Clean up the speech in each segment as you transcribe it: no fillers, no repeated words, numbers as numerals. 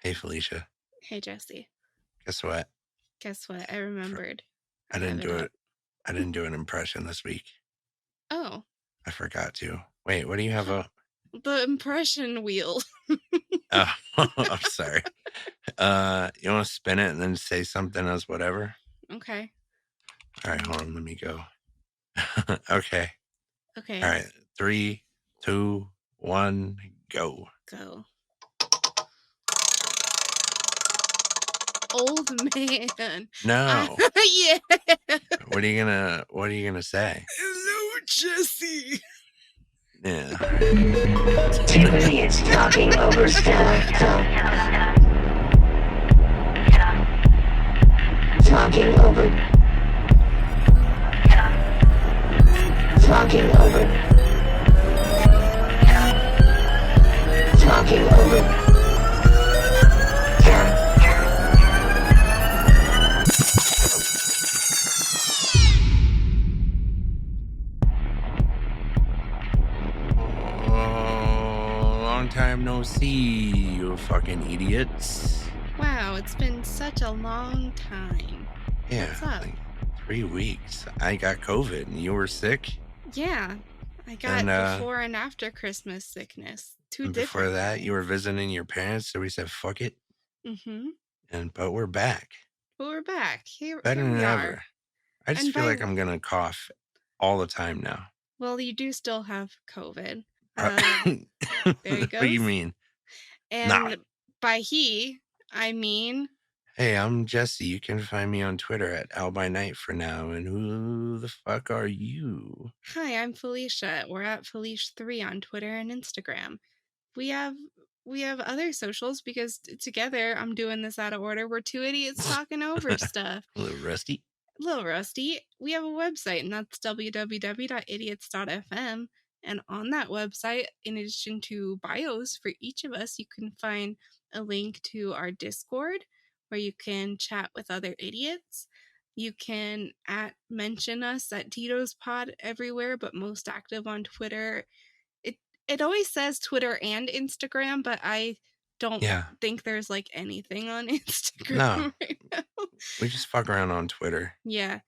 Hey, Felicia. Hey, Jesse. Guess what? Guess what? I remembered. I I have didn't it do up. it. I didn't do an impression this week. Oh, I forgot to. Wait, what do you have up? the impression wheel. Oh, I'm sorry. You want to spin it and then say something as whatever? Okay. All right, hold on. Let me go. Okay. Okay. All right. 3, 2, 1, go. Go. Old man. No. Yeah. What are you gonna say? Hello, Jesse. Yeah. Two idiots talking over stuff. Talking over. Talking over. Talking over. Oh, long time no see, you fucking idiots. Wow, it's been such a long time. Yeah, What's up? like 3 weeks. I got COVID and you were sick. Yeah, I got And before and after Christmas sickness. Two and before different that, things. you were visiting your parents, so we said fuck it. But we're back, But we're back. Here better than we are. ever. I just And feel like I'm gonna cough all the time now. Well, you do still have COVID. There There he goes. What do you mean? And by he, I mean... Hey, I'm Jesse. You can find me on Twitter at @AlByNight for now. And who the fuck are you? Hi, I'm Felicia. We're at Felicia3 on Twitter and Instagram. We have other socials because together, I'm doing this out of order. We're two idiots talking over stuff. A little rusty. A little rusty. We have a website, and that's www.idiots.fm. And on that website, in addition to bios for each of us, you can find a link to our Discord where you can chat with other idiots. You can mention us at Tito's Pod everywhere, but most active on Twitter. It always says Twitter and Instagram, but I don't think there's like anything on Instagram No. right now. We just fuck around on Twitter. Yeah.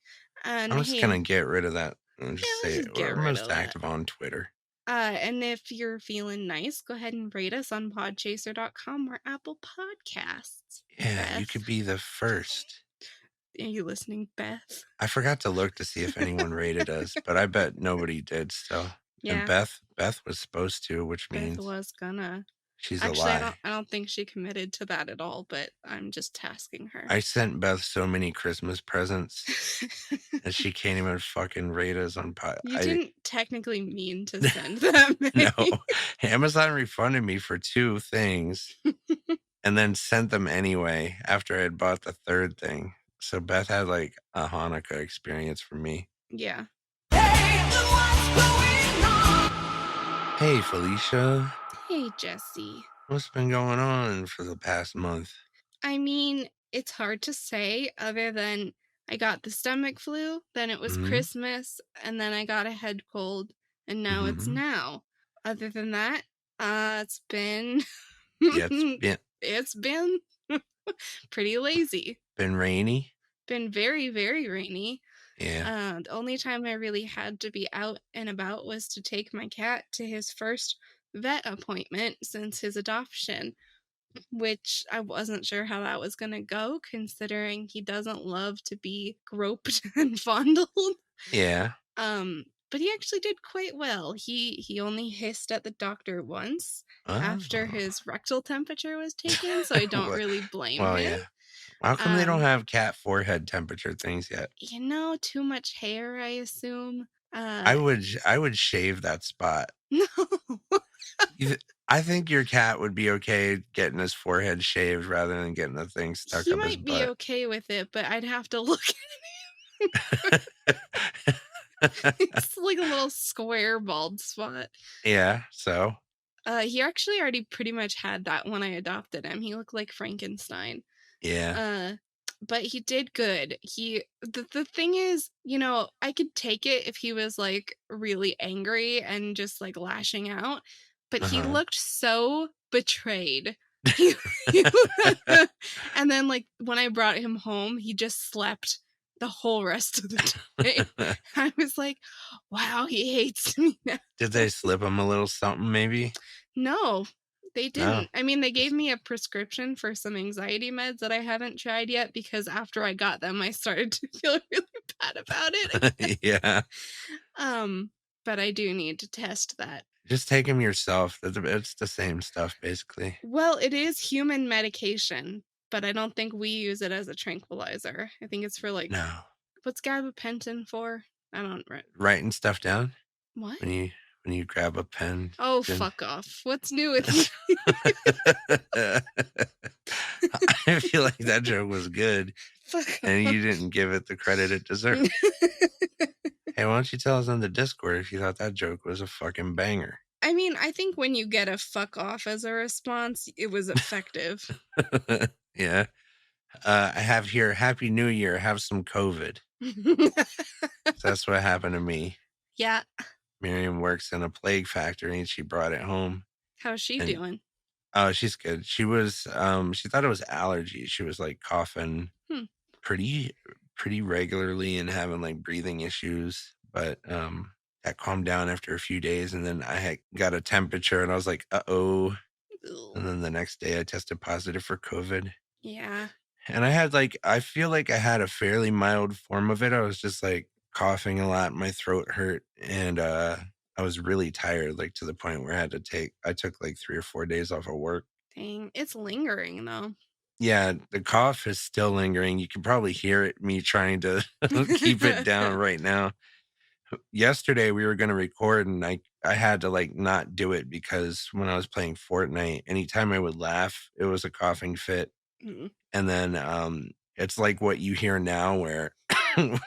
And I'm just gonna get rid of that and just say just get we're rid most of that. active on Twitter. And if you're feeling nice, go ahead and rate us on podchaser.com or Apple Podcasts. Yeah, Beth. you could be the first. Are you listening, Beth? I forgot to look to see if anyone rated us, but I bet nobody did still. Yeah. And Beth was supposed to, which means Beth was gonna. She's Actually, a lie. I don't think she committed to that at all, but I'm just tasking her. I sent Beth so many Christmas presents and she can't even fucking rate us on pod. You didn't technically mean to send that many. No. Amazon refunded me for 2 things and then sent them anyway after I had bought the 3rd thing. So Beth had like a Hanukkah experience for me. Yeah. Hey, Felicia. Hey, Jesse. What's been going on for the past month? I mean, it's hard to say other than I got the stomach flu, then it was Christmas, and then I got a head cold, and now it's now. Other than that, it's been... it's been pretty lazy. Been rainy? Been very, very rainy. Yeah. The only time I really had to be out and about was to take my cat to his first vet appointment since his adoption, which I wasn't sure how that was going to go, considering he doesn't love to be groped and fondled. Yeah. But he actually did quite well. He only hissed at the doctor once after his rectal temperature was taken, so I don't really blame him. Yeah. How come they don't have cat forehead temperature things yet? You know, too much hair, I assume. I would shave that spot. No. I think your cat would be okay getting his forehead shaved rather than getting the thing stuck up his butt. He might be okay with it, but I'd have to look at him. It's like a little square bald spot. Yeah, so? He actually already pretty much had that when I adopted him. He looked like Frankenstein. Yeah. But he did good. The thing is, you know, I could take it if he was like really angry and just like lashing out, but he looked so betrayed And then, like, when I brought him home, he just slept the whole rest of the day. I was like, wow, he hates me now. Did they slip him a little something maybe? No, they No. didn't. I mean, they gave me a prescription for some anxiety meds that I haven't tried yet because after I got them, I started to feel really bad about it. Yeah. But I do need to test that. Just take them yourself. It's the same stuff, basically. Well, it is human medication, but I don't think we use it as a tranquilizer. I think it's for like, No. what's gabapentin for? I don't. Writing stuff down What? when you grab a pen. Oh, fuck off. What's new with you? I feel like that joke was good, Fuck and off. you didn't give it the credit it deserved. Hey, why don't you tell us on the Discord if you thought that joke was a fucking banger? I mean, I think when you get a fuck off as a response, it was effective. Yeah. I have here, Happy New Year, have some COVID. So that's what happened to me. Yeah. Miriam works in a plague factory and she brought it home. How's she And- doing? Oh, she's good. She was she thought it was allergies. She was like coughing pretty regularly and having like breathing issues, but that calmed down after a few days, and then I had got a temperature and I was like, uh-oh. And then the next day I tested positive for COVID. Yeah. And I feel like I had a fairly mild form of it. I was just like coughing a lot, my throat hurt, and I was really tired, like to the point where I took like 3 or 4 days off of work. Dang. It's lingering though. Yeah, the cough is still lingering. You can probably hear it, me trying to keep it down right now. Yesterday we were going to record and I had to like not do it because when I was playing Fortnite, anytime I would laugh, it was a coughing fit. And then it's like what you hear now where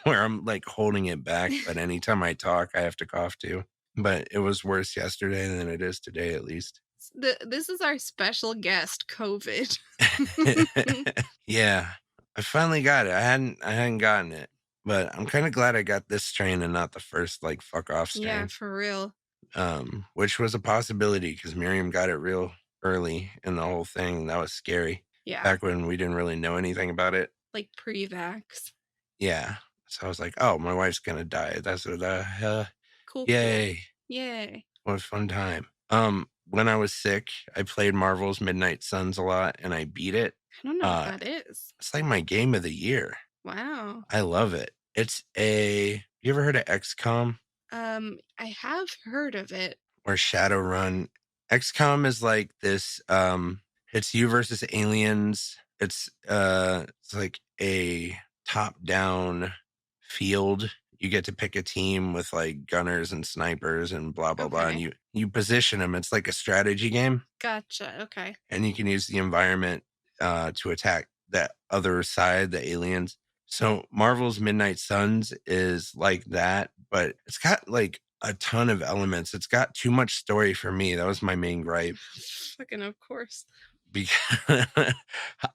where I'm like holding it back, but anytime I talk, I have to cough too. But it was worse yesterday than it is today, at least. This is our special guest, COVID. Yeah, I finally got it. I hadn't gotten it, but I'm kind of glad I got this strain and not the first like fuck off strain. Yeah, for real. Which was a possibility because Miriam got it real early in the whole thing. That was scary. Yeah. Back when we didn't really know anything about it. Like pre-vax. Yeah. So I was like, oh, my wife's gonna die. That's what Cool. yay. Cool. Yay. What a fun time. When I was sick, I played Marvel's Midnight Suns a lot and I beat it. I don't know what that is. It's like my game of the year. Wow. I love it. You ever heard of XCOM? I have heard of it. Or Shadowrun. XCOM is like this, it's you versus aliens. It's like a top-down field. You get to pick a team with like gunners and snipers and blah, blah, blah. And you position them. It's like a strategy game. Gotcha. Okay. And you can use the environment to attack that other side, the aliens. So Marvel's Midnight Suns is like that, but it's got like a ton of elements. It's got too much story for me. That was my main gripe. Fucking of course. Because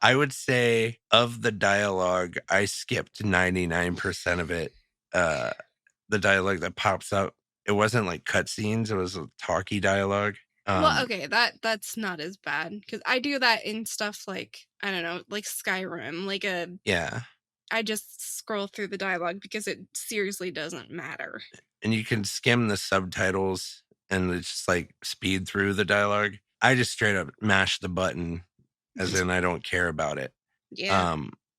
I would say of the dialogue, I skipped 99% of it. The dialogue that pops up, it wasn't like cutscenes. It was a talky dialogue. Well, okay, that's not as bad because I do that in stuff like, I don't know, like Skyrim, yeah. I just scroll through the dialogue because it seriously doesn't matter. And you can skim the subtitles and it's just like speed through the dialogue. I just straight up mash the button as in I don't care about it. Yeah.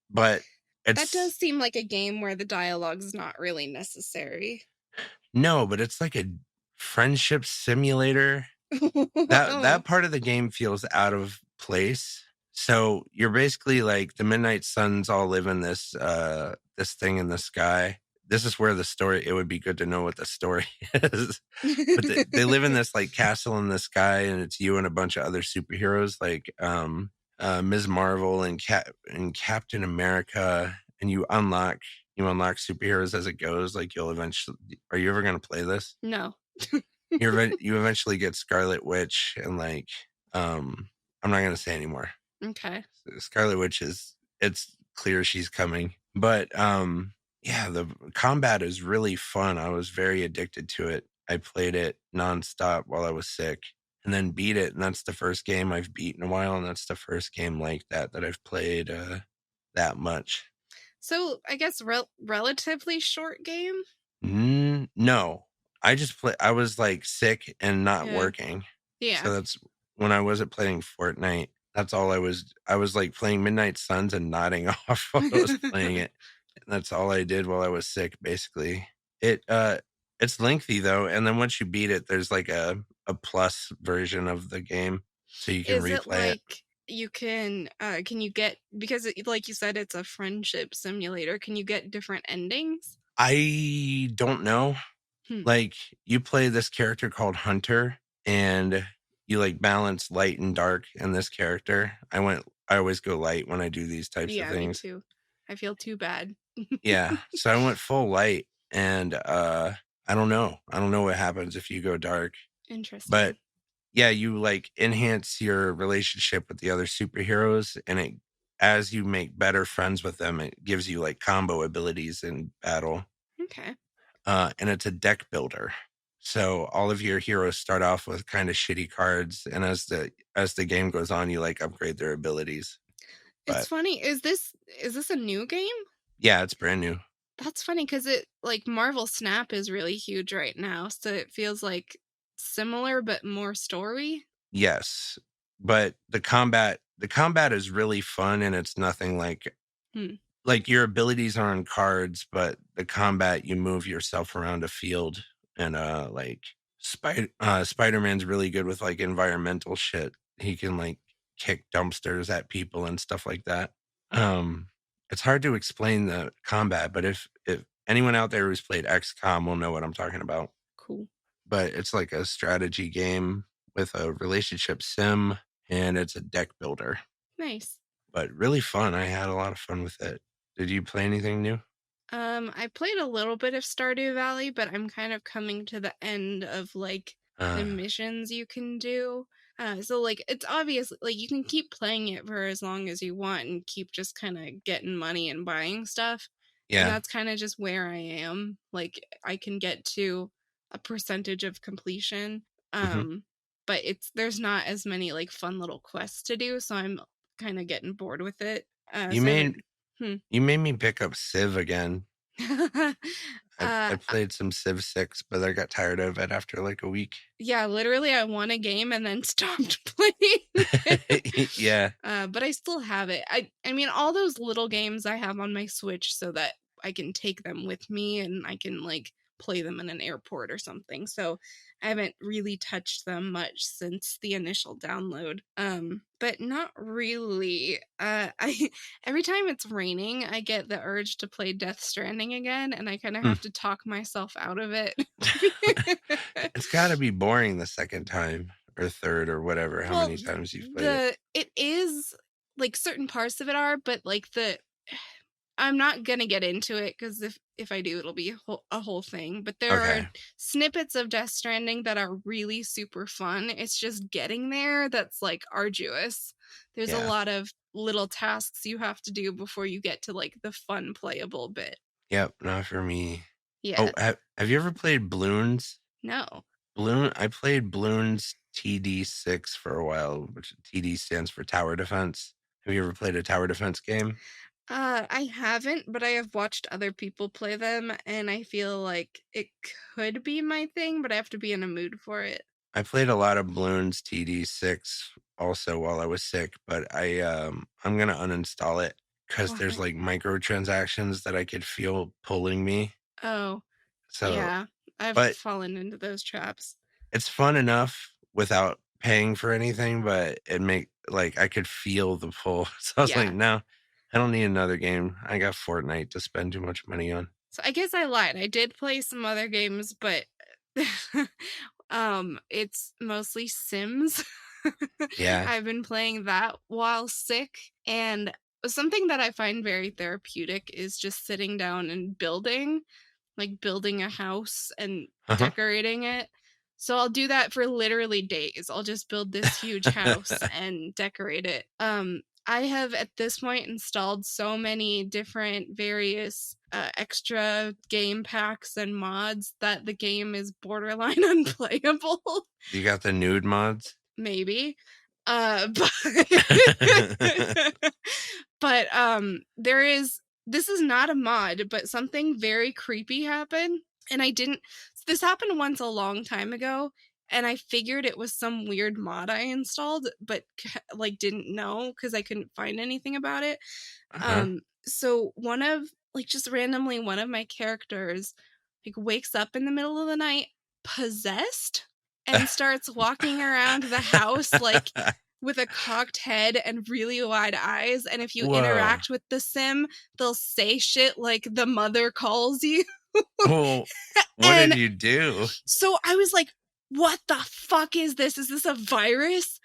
But that does seem like a game where the dialogue's not really necessary. No, but it's like a friendship simulator. That part of the game feels out of place. So you're basically like the Midnight Suns all live in this this thing in the sky. This is where it would be good to know what the story is. But they live in this like castle in the sky, and it's you and a bunch of other superheroes like Ms. Marvel and Captain America, and you unlock superheroes as it goes. Like you'll eventually. Are you ever gonna play this? No. You eventually get Scarlet Witch, and like I'm not gonna say anymore. Okay. Scarlet Witch it's clear she's coming. But yeah, the combat is really fun. I was very addicted to it. I played it nonstop while I was sick. and then beat it. And that's the first game I've beat in a while. And that's the first game like that I've played that much. So I guess relatively short game. No, I was like sick and not Yeah. working. Yeah. So that's when I wasn't playing Fortnite. That's all I was like playing Midnight Suns and nodding off while I was playing it. And that's all I did while I was sick, basically. It's lengthy though, and then once you beat it, there's like a plus version of the game. So you can Is it replay it. like you can you get, because like you said, it's a friendship simulator, can you get different endings? I don't know. Like you play this character called Hunter and you like balance light and dark in this character. I always go light when I do these types of Yeah, me things. too. I feel too bad. Yeah. So I went full light and I don't know. I don't know what happens if you go dark. Interesting. But yeah, you like enhance your relationship with the other superheroes and as you make better friends with them, it gives you like combo abilities in battle. Okay. And it's a deck builder. So all of your heroes start off with kind of shitty cards, and as the game goes on, you like upgrade their abilities. It's funny. Is this a new game? Yeah, it's brand new. That's funny because it, like, Marvel Snap is really huge right now, so it feels like similar but more story. Yes, but the combat is really fun, and it's nothing like your abilities are on cards, but the combat you move yourself around a field, and like Spider-Man's really good with like environmental shit. He can like kick dumpsters at people and stuff like that. It's hard to explain the combat, but if anyone out there who's played XCOM will know what I'm talking about. Cool. But it's like a strategy game with a relationship sim, and it's a deck builder. Nice. But really fun. I had a lot of fun with it. Did you play anything new? I played a little bit of Stardew Valley, but I'm kind of coming to the end of like the missions you can do. So like it's obvious, like you can keep playing it for as long as you want and keep just kind of getting money and buying stuff. And Yeah. that's kind of just where I am. Like I can get to a percentage of completion. But there's not as many like fun little quests to do, so I'm kind of getting bored with it. You made me pick up Civ again. I played some Civ 6, but I got tired of it after like a week. Yeah, literally I won a game and then stopped playing. Yeah. But I still have it. I mean, all those little games I have on my Switch so that I can take them with me and I can like play them in an airport or something. So I haven't really touched them much since the initial download. But not really. I every time it's raining, I get the urge to play Death Stranding again, and I kind of have to talk myself out of it. It's got to be boring the second time or third or whatever, how many times you've played it. It is, like, certain parts of it are, but like I'm not gonna get into it because if I do, it'll be a whole thing. But there are snippets of Death Stranding that are really super fun. It's just getting there that's like arduous. There's a lot of little tasks you have to do before you get to like the fun playable bit. Yep, not for me. Yeah. Oh, have you ever played Bloons? No. I played Bloons TD6 for a while, which TD stands for Tower Defense. Have you ever played a tower defense game? I haven't, but I have watched other people play them, and I feel like it could be my thing, but I have to be in a mood for it. I played a lot of Bloons TD6 also while I was sick, but I'm gonna uninstall it because there's like microtransactions that I could feel pulling me. Oh, so yeah, I've fallen into those traps. It's fun enough without paying for anything, but I could feel the pull. So I was like, no, I don't need another game. I got Fortnite to spend too much money on. So I guess I lied. I did play some other games, but it's mostly Sims. Yeah. I've been playing that while sick, and something that I find very therapeutic is just sitting down and building a house and decorating it. So I'll do that for literally days. I'll just build this huge house and decorate it. I have at this point installed so many different various extra game packs and mods that the game is borderline unplayable. You got the nude mods? Maybe. But but this is not a mod, but something very creepy happened, and this happened once a long time ago, and I figured it was some weird mod I installed, but like didn't know because I couldn't find anything about it. So just randomly one of my characters like wakes up in the middle of the night possessed and starts walking around the house like with a cocked head and really wide eyes, and if you interact with the sim, they'll say shit like the mother calls you. Well, what did you do? So I was like, what the fuck is this? Is this a virus?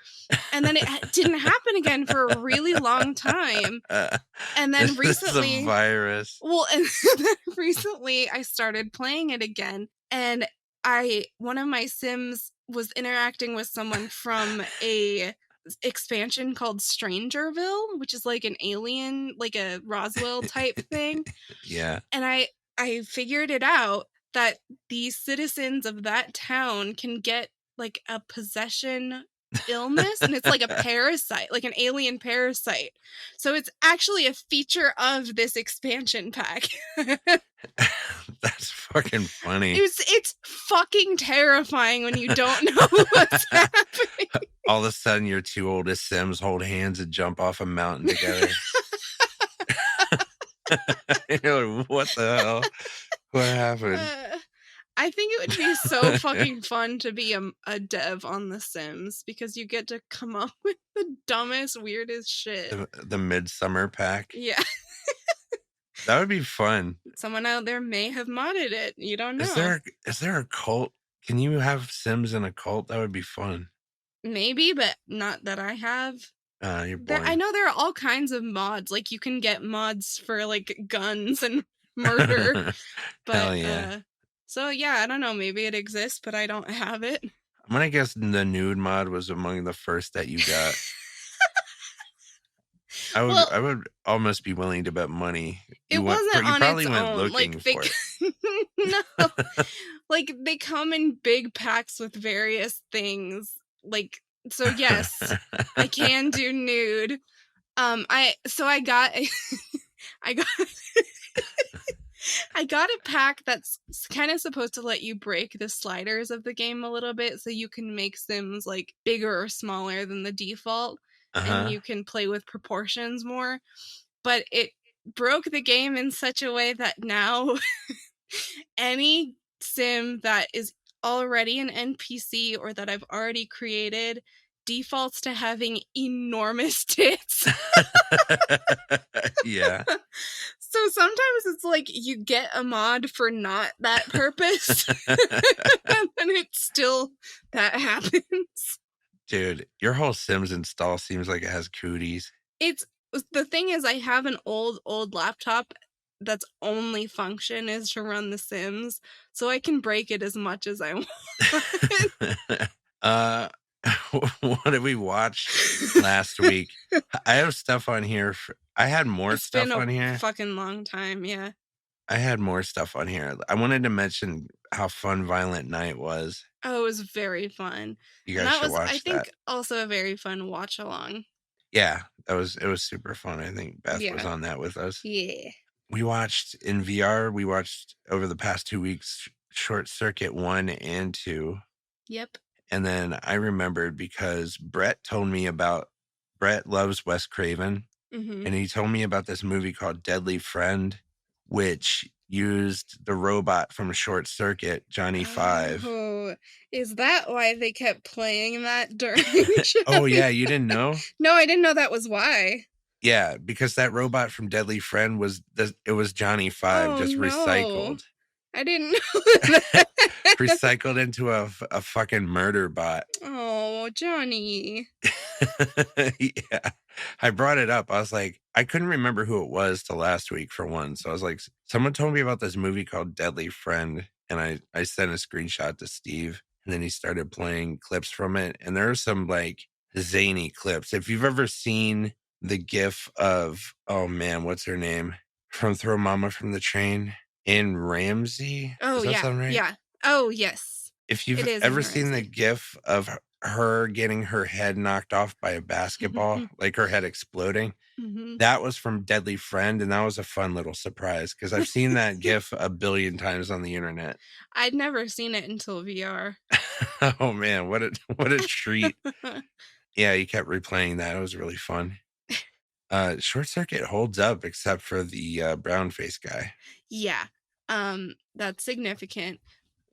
And then it didn't happen again for a really long time. And then recently, it's a virus. Well, and then recently I started playing it again, and one of my sims was interacting with someone from a expansion called Strangerville, which is like an alien, like a Roswell type thing. Yeah. And I figured it out that the citizens of that town can get like a possession illness, and it's like a parasite, like an alien parasite. So it's actually a feature of this expansion pack. That's fucking funny. It's fucking terrifying when you don't know what's happening. All of a sudden, your two oldest Sims hold hands and jump off a mountain together. What the hell? What happened? I think it would be so fucking fun to be a dev on The Sims because you get to come up with the dumbest, weirdest shit. The Midsummer pack? Yeah. That would be fun. Someone out there may have modded it. You don't know. Is there a cult? Can you have Sims in a cult? That would be fun. Maybe, but not that I have. You're boring. I know there are all kinds of mods. Like you can get mods for like guns and murder. But hell yeah. So yeah, I don't know. Maybe it exists, but I don't have it. I'm gonna guess the nude mod was among the first that you got. I would almost be willing to bet money. You probably went own. Looking for it. No, like they come in big packs with various things. Like so, yes, I can do nude. I got I got a pack that's kind of supposed to let you break the sliders of the game a little bit so you can make Sims like bigger or smaller than the default, and you can play with proportions more. But it broke the game in such a way that now any Sim that is already an NPC or that I've already created defaults to having enormous tits. Yeah. So sometimes it's like you get a mod for not that purpose, and then it's still that happens. Dude, your whole Sims install seems like it has cooties. The thing is, I have an old laptop that's only function is to run The Sims, so I can break it as much as I want. What did we watch last week? I have stuff on here. I had more stuff on here. Fucking long time, yeah. I had more stuff on here. I wanted to mention how fun Violent Night was. Oh, it was very fun. You guys should watch that. I think also a very fun watch along. Yeah, it was super fun. I think Beth was on that with us. Yeah. We watched in VR. We watched over the past 2 weeks Short Circuit 1 and 2. Yep. And then I remembered because Brett loves Wes Craven. Mm-hmm. And he told me about this movie called Deadly Friend, which used the robot from Short Circuit, Johnny Five. Oh, is that why they kept playing that during Oh, yeah, you didn't know? No, I didn't know that was why. Yeah, because that robot from Deadly Friend was Johnny Five, just recycled. I didn't know that. Recycled into a fucking murder bot. Oh, Johnny. Yeah. I brought it up. I was like, I couldn't remember who it was till last week for one. So I was like, someone told me about this movie called Deadly Friend. And I sent a screenshot to Steve. And then he started playing clips from it. And there are some like zany clips. If you've ever seen the gif of, oh man, what's her name? from Throw Mama from the Train in Ramsey. Oh, Does that yeah. sound right? Yeah. Oh, yes. If It you've is in ever seen the Ramsey. gif of her getting her head knocked off by a basketball, like her head exploding, Mhm. that was from Deadly Friend, and that was a fun little surprise because I've seen that gif a billion times on the internet. I'd never seen it until VR. Oh man, what a treat. Yeah, you kept replaying that. It was really fun. Short Circuit holds up except for the brown face guy. Yeah. That's significant.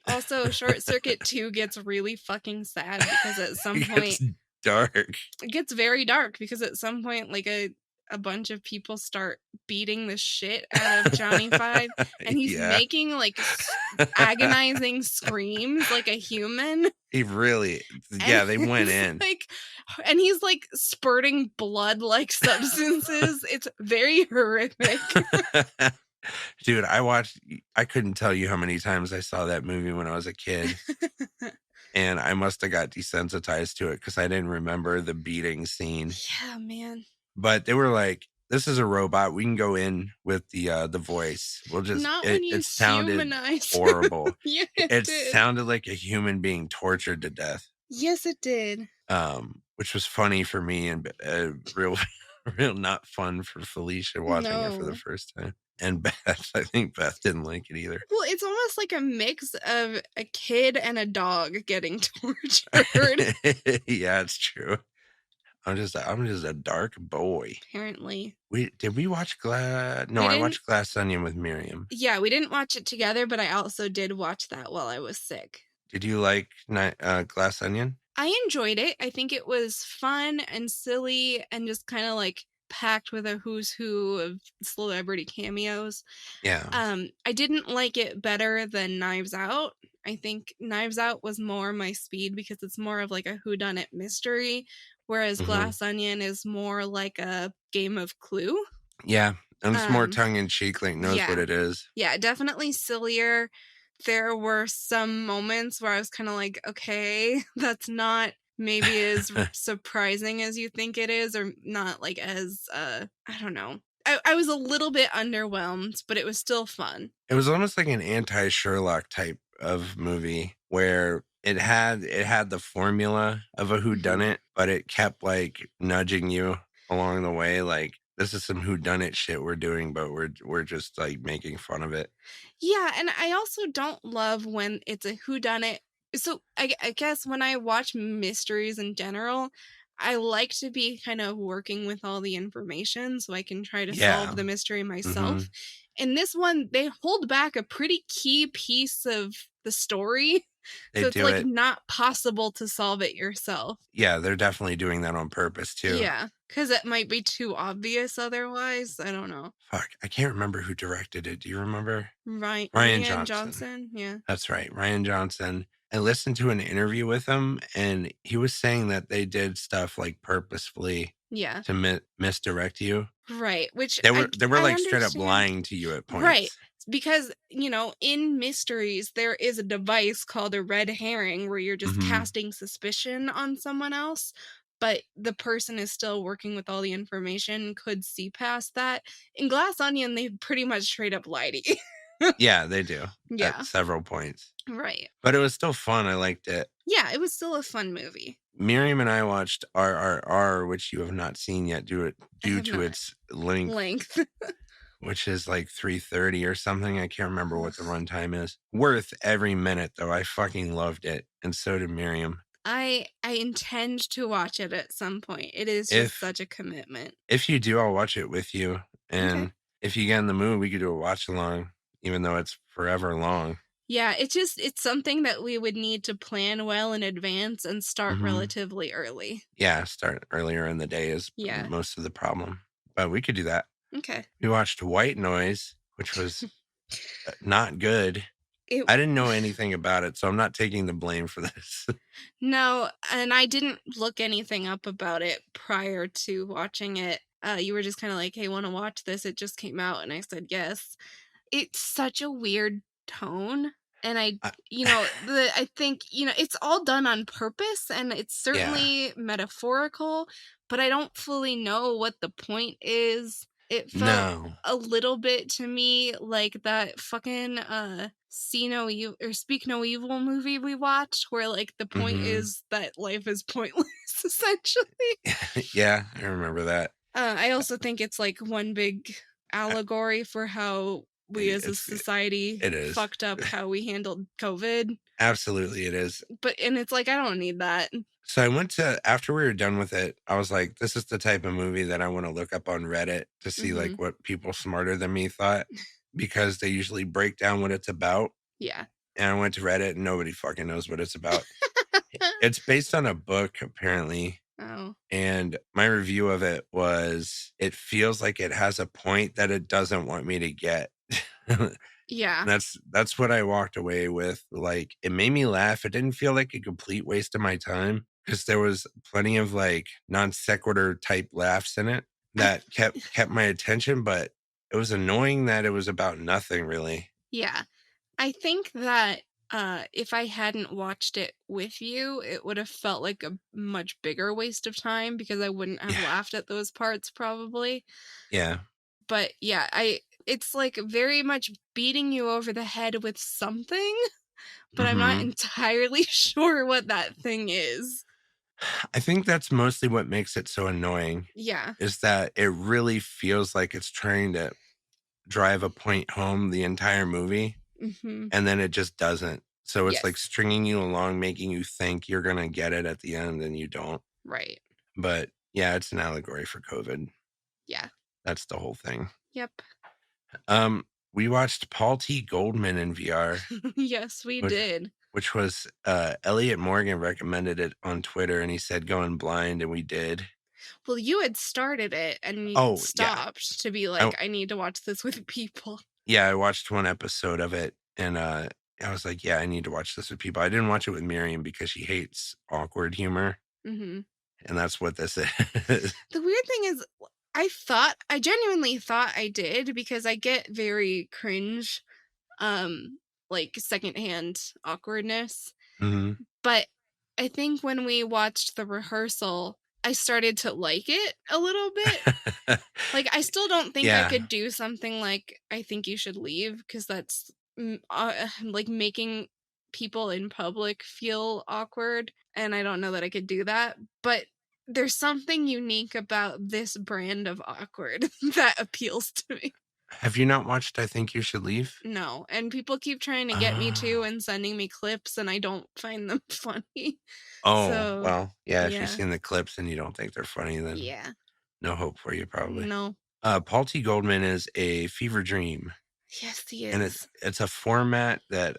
Also, Short Circuit 2 gets really fucking sad because at some It point gets dark. it gets very dark because at some point like a bunch of people start beating the shit out of Johnny Five and he's Yeah. making like agonizing screams like a human. He really, And yeah, they went it's in. like and he's like spurting blood like substances. It's very horrific. Dude, I couldn't tell you how many times I saw that movie when I was a kid. And I must have got desensitized to it because I didn't remember the beating scene. Yeah, man. But they were like, "This is a robot. We can go in with the voice. We'll just." Not when you It sounded humanize. horrible. Yeah, It did. sounded like a human being tortured to death. Yes, it did. Which was funny for me and real not fun for Felicia watching it for the No. first time. And Beth, I think Beth didn't like it either. Well, it's almost like a mix of a kid and a dog getting tortured. Yeah, it's true. I'm just a dark boy. Apparently. Did we watch Glass? No, We I didn't- watched Glass Onion with Miriam. Yeah, we didn't watch it together, but I also did watch that while I was sick. Did you like Glass Onion? I enjoyed it. I think it was fun and silly and just kind of like packed with a who's who of celebrity cameos. Yeah. I didn't like it better than Knives Out. I think Knives Out was more my speed because it's more of like a whodunit mystery, whereas Mhm. Glass Onion is more like a game of Clue. Yeah. And it's more Um, tongue in cheek, like knows yeah. what it is. Yeah, definitely sillier. There were some moments where I was kind of like, okay, that's not maybe as surprising as you think it is, or not like as I don't know. I was a little bit underwhelmed, but it was still fun. It was almost like an anti-Sherlock type of movie where it had the formula of a whodunit, but it kept like nudging you along the way, like this is some whodunit shit we're doing, but we're just like making fun of it. Yeah, and I also don't love when it's a whodunit. So I guess when I watch mysteries in general, I like to be kind of working with all the information so I can try to Yeah. solve the mystery myself. In this one, they hold back a pretty key piece of the story. They So it's do like it. not possible to solve it yourself. Yeah, they're definitely doing that on purpose too. Yeah, because it might be too obvious otherwise. I don't know. Fuck, I can't remember who directed it. Do you remember? Right. Ryan Rian Johnson. Yeah. That's right, Ryan Johnson. I listened to an interview with him, and he was saying that they did stuff like purposefully Yeah. to misdirect you. Right. Which They were I like straight up understand. lying to you at points. Right. Because, in mysteries, there is a device called a red herring where you're just Mhm. casting suspicion on someone else, but the person is still working with all the information, could see past that. In Glass Onion, they pretty much straight up lie to you. Yeah, they do. Yeah. At several points. Right. But it was still fun. I liked it. Yeah, it was still a fun movie. Miriam and I watched RRR, which you have not seen yet due have to not. its length, which is like 3:30 or something. I can't remember what the runtime is. Worth every minute, though. I fucking loved it. And so did Miriam. I intend to watch it at some point. It is just such a commitment. If you do, I'll watch it with you. And if you get in the mood, we could do a watch along, even though it's forever long. Yeah, it's something that we would need to plan well in advance and start relatively early. Yeah, start earlier in the day is Yeah. most of the problem. But we could do that. Okay. We watched White Noise, which was not good. It- I didn't know anything about it, so I'm not taking the blame for this. No, and I didn't look anything up about it prior to watching it. You were just kind of like, hey, want to watch this? It just came out. And I said, yes. It's such a weird tone. And I think, it's all done on purpose and it's certainly metaphorical, but I don't fully know what the point is. It felt No. a little bit to me like that fucking See No Evil or Speak No Evil movie we watched, where like the point Hmm. is that life is pointless essentially. Yeah, I remember that. I also think it's like one big I- allegory for how we as a It's society it is. fucked up how we handled COVID. Absolutely, it is. And it's like I don't need that. So I went to after we were done with it, I was like, this is the type of movie that I want to look up on Reddit to see Hmm. like what people smarter than me thought because they usually break down what it's about. Yeah. And I went to Reddit and nobody fucking knows what it's about. It's based on a book, apparently. Oh. And my review of it was it feels like it has a point that it doesn't want me to get. Yeah. That's what I walked away with. Like it made me laugh. It didn't feel like a complete waste of my time because there was plenty of like non sequitur type laughs in it that kept my attention, but it was annoying that it was about nothing really. Yeah. I think that if I hadn't watched it with you, it would have felt like a much bigger waste of time because I wouldn't have Yeah. laughed at those parts probably. Yeah. But yeah, it's like very much beating you over the head with something, but I'm not Mhm. entirely sure what that thing is. I think that's mostly what makes it so annoying Yeah. is that it really feels like it's trying to drive a point home the entire movie Mhm. and then it just doesn't. So it's like Yes. stringing you along, making you think you're going to get it at the end and you don't. Right. But yeah, it's an allegory for COVID. Yeah. That's the whole thing. Yep. We watched Paul T. Goldman in VR, Yes, we did. which was Elliot Morgan recommended it on Twitter and he said going blind and we did. Well, you had started it and you Oh, yeah. stopped to be like, I need to watch this with people. Yeah, I watched one episode of it and I was like, yeah, I need to watch this with people. I didn't watch it with Miriam because she hates awkward humor. Hmm. And that's what this is. The weird thing is, I genuinely thought I did because I get very cringe, like secondhand awkwardness. Hmm. But I think when we watched the rehearsal, I started to like it a little bit. Like, I still don't think I Yeah. could do something like I think you should leave because that's like making people in public feel awkward. And I don't know that I could do that. But there's something unique about this brand of awkward that appeals to me. Have you not watched I Think You Should Leave? No. And people keep trying to get me to Oh. and sending me clips, and I don't find them funny. Oh, So, well, yeah, if yeah. you've seen the clips and you don't think they're funny, then Yeah. no hope for you probably. No. Paul T. Goldman is a fever dream. Yes, he And is. it's a format that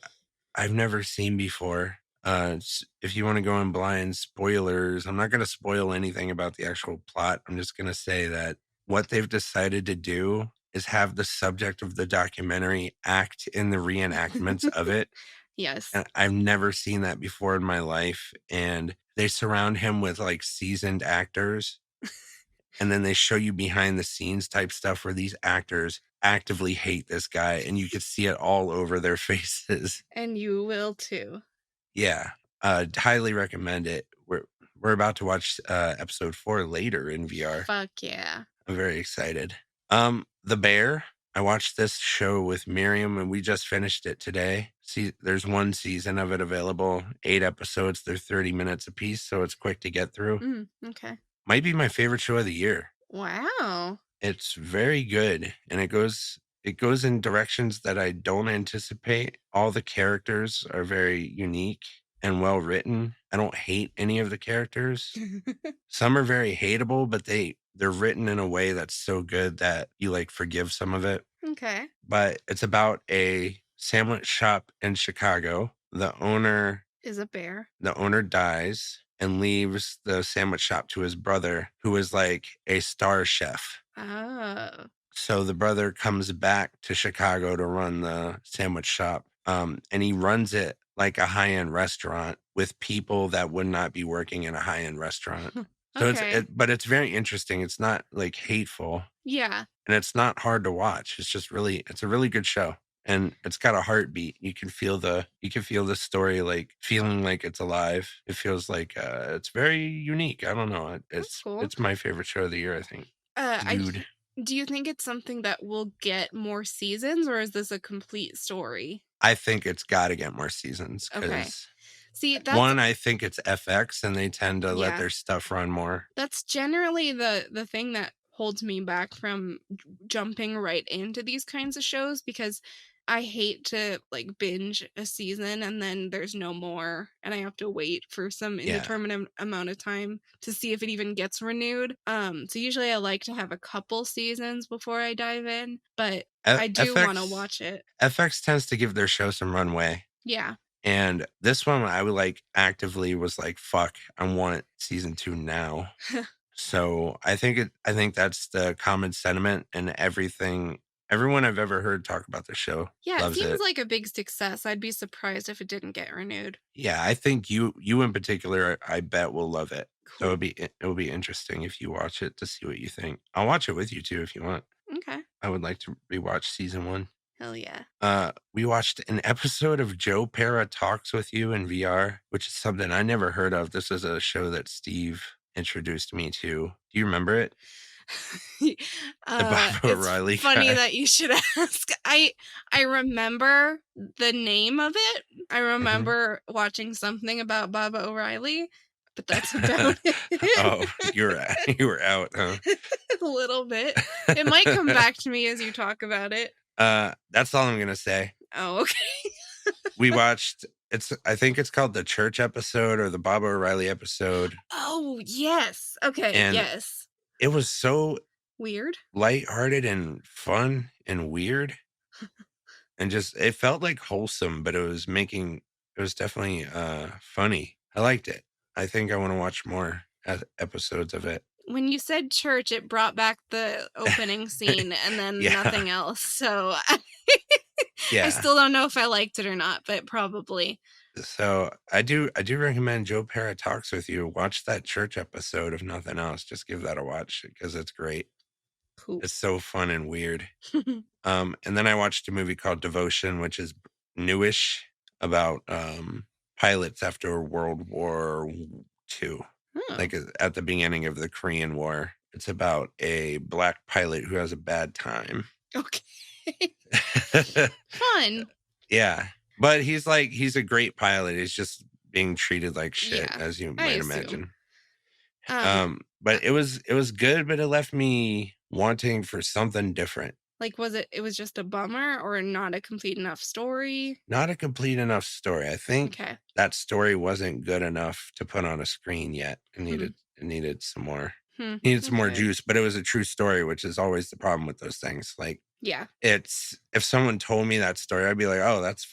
I've never seen before. If you want to go in blind, spoilers. I'm not going to spoil anything about the actual plot. I'm just going to say that what they've decided to do is have the subject of the documentary act in the reenactments of it. Yes. And I've never seen that before in my life. And they surround him with like seasoned actors. And then they show you behind the scenes type stuff where these actors actively hate this guy and you can see it all over their faces. And you will too. Yeah. Highly recommend it. We're about to watch episode 4 later in VR. Fuck yeah. I'm very excited. The Bear. I watched this show with Miriam and we just finished it today. See, there's one season of it available, 8 episodes. They're 30 minutes a piece, so it's quick to get through. Okay. Might be my favorite show of the year. Wow. It's very good and it goes in directions that I don't anticipate. All the characters are very unique and well written. I don't hate any of the characters. Some are very hateable, but they're written in a way that's so good that you like forgive some of it. Okay. But it's about a sandwich shop in Chicago. The owner Is a bear. dies and leaves the sandwich shop to his brother, who is like a star chef. Oh. So the brother comes back to Chicago to run the sandwich shop. And he runs it like a high-end restaurant with people that would not be working in a high-end restaurant. So Okay. but it's very interesting. It's not like hateful Yeah. and it's not hard to watch. It's just it's a really good show. And it's got a heartbeat. You can feel the story like feeling like it's alive. It feels like it's very unique. I don't know. That's cool. It's my favorite show of the year, I think. Dude. Do you think it's something that will get more seasons, or is this a complete story? I think it's got to get more seasons Okay. because See, that's one, I think it's FX and they tend to let Yeah. their stuff run more. That's generally the thing that holds me back from jumping right into these kinds of shows, because I hate to like binge a season and then there's no more and I have to wait for some Yeah. indeterminate amount of time to see if it even gets renewed. So usually I like to have a couple seasons before I dive in, but I do want to watch it. FX tends to give their show some runway. Yeah. And this one I would like actively was like, fuck, I want season 2 now. So I think that's the common sentiment, and everyone I've ever heard talk about the show Yeah, it loves seems it. like a big success. I'd be surprised if it didn't get renewed. Yeah, I think you in particular, I bet will love it. So Cool. it'll be interesting if you watch it to see what you think. I'll watch it with you too if you want. Okay. I would like to rewatch season 1. Hell yeah. We watched an episode of Joe Pera Talks with You in VR, which is something I never heard of. This is a show that Steve introduced me to. Do you remember it? The Baba O'Reilly It's funny guy. that you should ask. I remember the name of it. I remember watching something about Baba O'Reilly, but that's about it. Oh, you were out, huh? A little bit. It might come back to me as you talk about it. That's all I'm gonna say. Oh, okay. We watched I think it's called the church episode or the Baba O'Reilly episode. Oh, yes. Okay, And yes. it was so Weird. lighthearted and fun and weird. And just it felt like wholesome, but it was definitely funny. I liked it. I think I want to watch more episodes of it. When you said church, it brought back the opening scene and then Yeah. nothing else. So Yeah. I still don't know if I liked it or not, but probably. So I do recommend Joe Pera Talks with You. Watch that church episode if nothing else. Just give that a watch because it's great. Cool. It's so fun and weird. And then I watched a movie called Devotion, which is newish, about pilots after World War II. Oh. Like at the beginning of the Korean War. It's about a black pilot who has a bad time. Okay. Fun. Yeah. But he's a great pilot. He's just being treated like shit, Yeah, as you I might assume. imagine. But it was good, but it left me wanting for something different. Like, it was just a bummer or not a complete enough story? Not a complete enough story. I think Okay. that story wasn't good enough to put on a screen yet. It needed some more. Needed some more Okay. juice, but it was a true story, which is always the problem with those things. Like, Yeah. it's if someone told me that story, I'd be like, oh, that's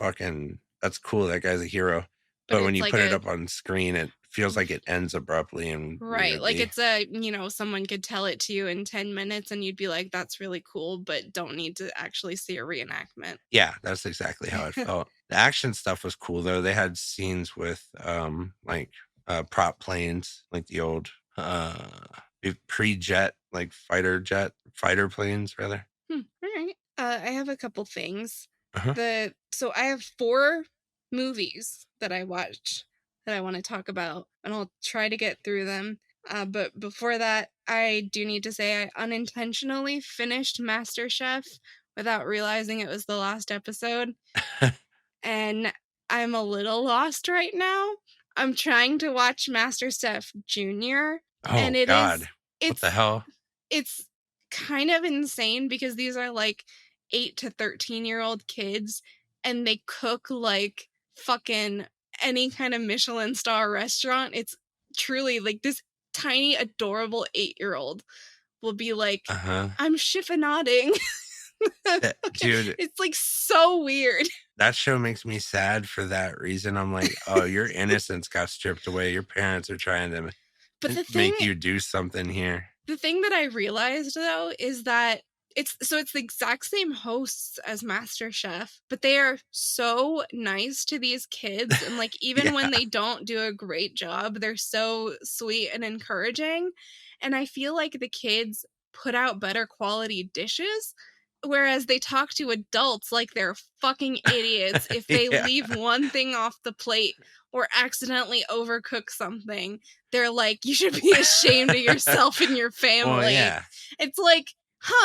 cool. That guy's a hero. But when it's you like put it up on screen, it feels like it ends abruptly and Right. Like weirdly. it's someone could tell it to you in 10 minutes and you'd be like, that's really cool, but don't need to actually see a reenactment. Yeah, that's exactly how it felt. The action stuff was cool though. They had scenes with prop planes, like the old pre-jet, like fighter planes rather. All right. I have a couple things. Uh-huh. So I have 4 movies that I watched that I want to talk about, and I'll try to get through them. But before that, I do need to say I unintentionally finished MasterChef without realizing it was the last episode. And I'm a little lost right now. I'm trying to watch MasterChef Junior. Oh, and it God. is What the hell? It's kind of insane because these are like 8 to 13-year-old kids and they cook like fucking any kind of Michelin star restaurant. It's truly like this tiny, adorable 8-year-old will be like, I'm chiffonading. Dude, it's like so weird. that show makes me sad for that reason. I'm like, oh, your innocence got stripped away. Your parents are trying to make you do something here. The thing that I realized though is that it's the exact same hosts as MasterChef, but they are so nice to these kids. And like, even when they don't do a great job, they're so sweet and encouraging. And I feel like the kids put out better quality dishes, whereas they talk to adults like they're fucking idiots if they leave one thing off the plate or accidentally overcook something. They're like, you should be ashamed of yourself and your family. Well, yeah. It's like,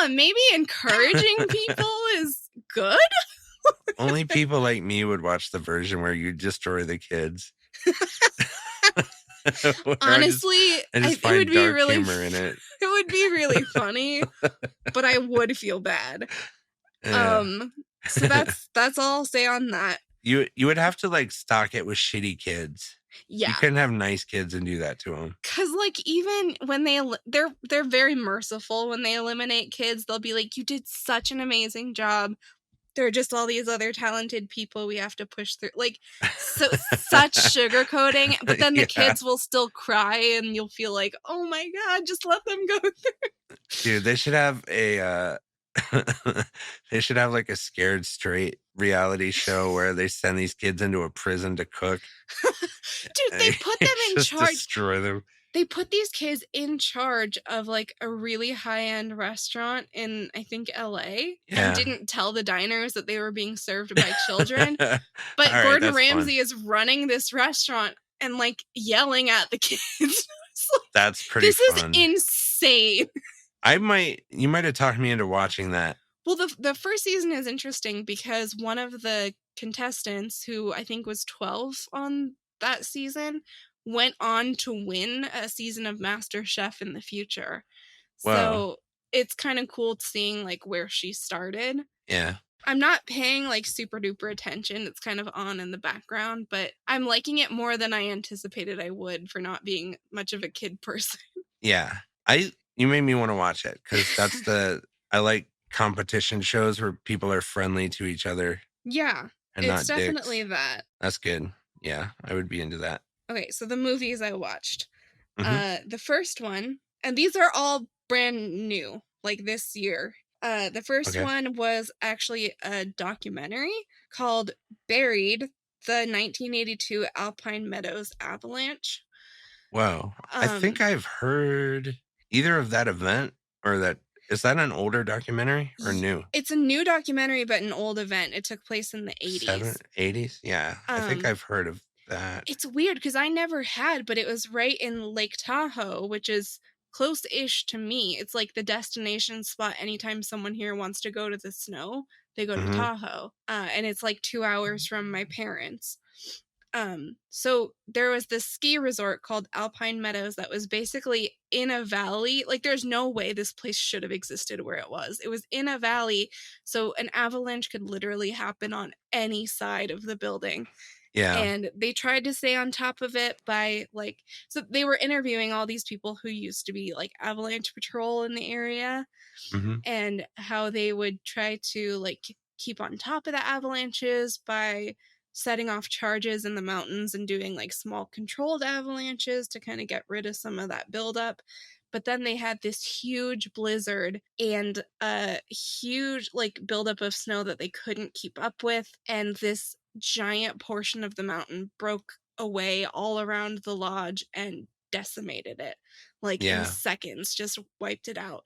Maybe encouraging people is good? Only people like me would watch the version where you destroy the kids. Honestly, I just it would find be dark really humor in it. It would be really funny, but I would feel bad. Yeah. So that's all I'll say on that. You would have to like stock it with shitty kids. You Yeah. couldn't have nice kids and do that to them. Cause like even when they're very merciful when they eliminate kids, they'll be like, you did such an amazing job. There are just all these other talented people we have to push through. Like such sugarcoating, but then the Yeah. kids will still cry and you'll feel like, oh my God, just let them go through. Dude, they should have a they should have like a Scared Straight reality show where they send these kids into a prison to cook. Dude, they put them in Just charge. destroy them. They put these kids in charge of like a really high-end restaurant in, I think, LA, and didn't tell the diners that they were being served by children. But right, Gordon Ramsay is running this restaurant and like yelling at the kids. Like, that's pretty fun. This is insane. You might have talked me into watching that. Well, the first season is interesting because one of the contestants, who I think was 12 on that season, went on to win a season of MasterChef in the future. Wow. So it's kind of cool seeing like where she started. Yeah. I'm not paying like super duper attention. It's kind of on in the background, but I'm liking it more than I anticipated I would for not being much of a kid person. Yeah. You made me want to watch it because I like competition shows where people are friendly to each other. Yeah. And it's not definitely dicks. that. That's good. Yeah, I would be into that. Okay, so the movies I watched. The first one, and these are all brand new, like this year. The first one was actually a documentary called Buried, the 1982 Alpine Meadows Avalanche. Wow. I think I've heard either of that event or that. Is that an older documentary or new? It's a new documentary, but an old event. It took place in the 80s. 80s? Yeah. I think I've heard of that. It's weird because I never had, but it was right in Lake Tahoe, which is close-ish to me. It's like the destination spot anytime someone here wants to go to the snow, they go to Tahoe. And it's like 2 hours from my parents. So there was this ski resort called Alpine Meadows that was basically in a valley. Like there's no way this place should have existed where it was. It was in a valley, so an avalanche could literally happen on any side of the building. Yeah. And they tried to stay on top of it by like, so they were interviewing all these people who used to be like avalanche patrol in the area and how they would try to like keep on top of the avalanches by setting off charges in the mountains and doing like small controlled avalanches to kind of get rid of some of that buildup. But then they had this huge blizzard and a huge like buildup of snow that they couldn't keep up with. And this giant portion of the mountain broke away all around the lodge and decimated it. Like in seconds, just wiped it out.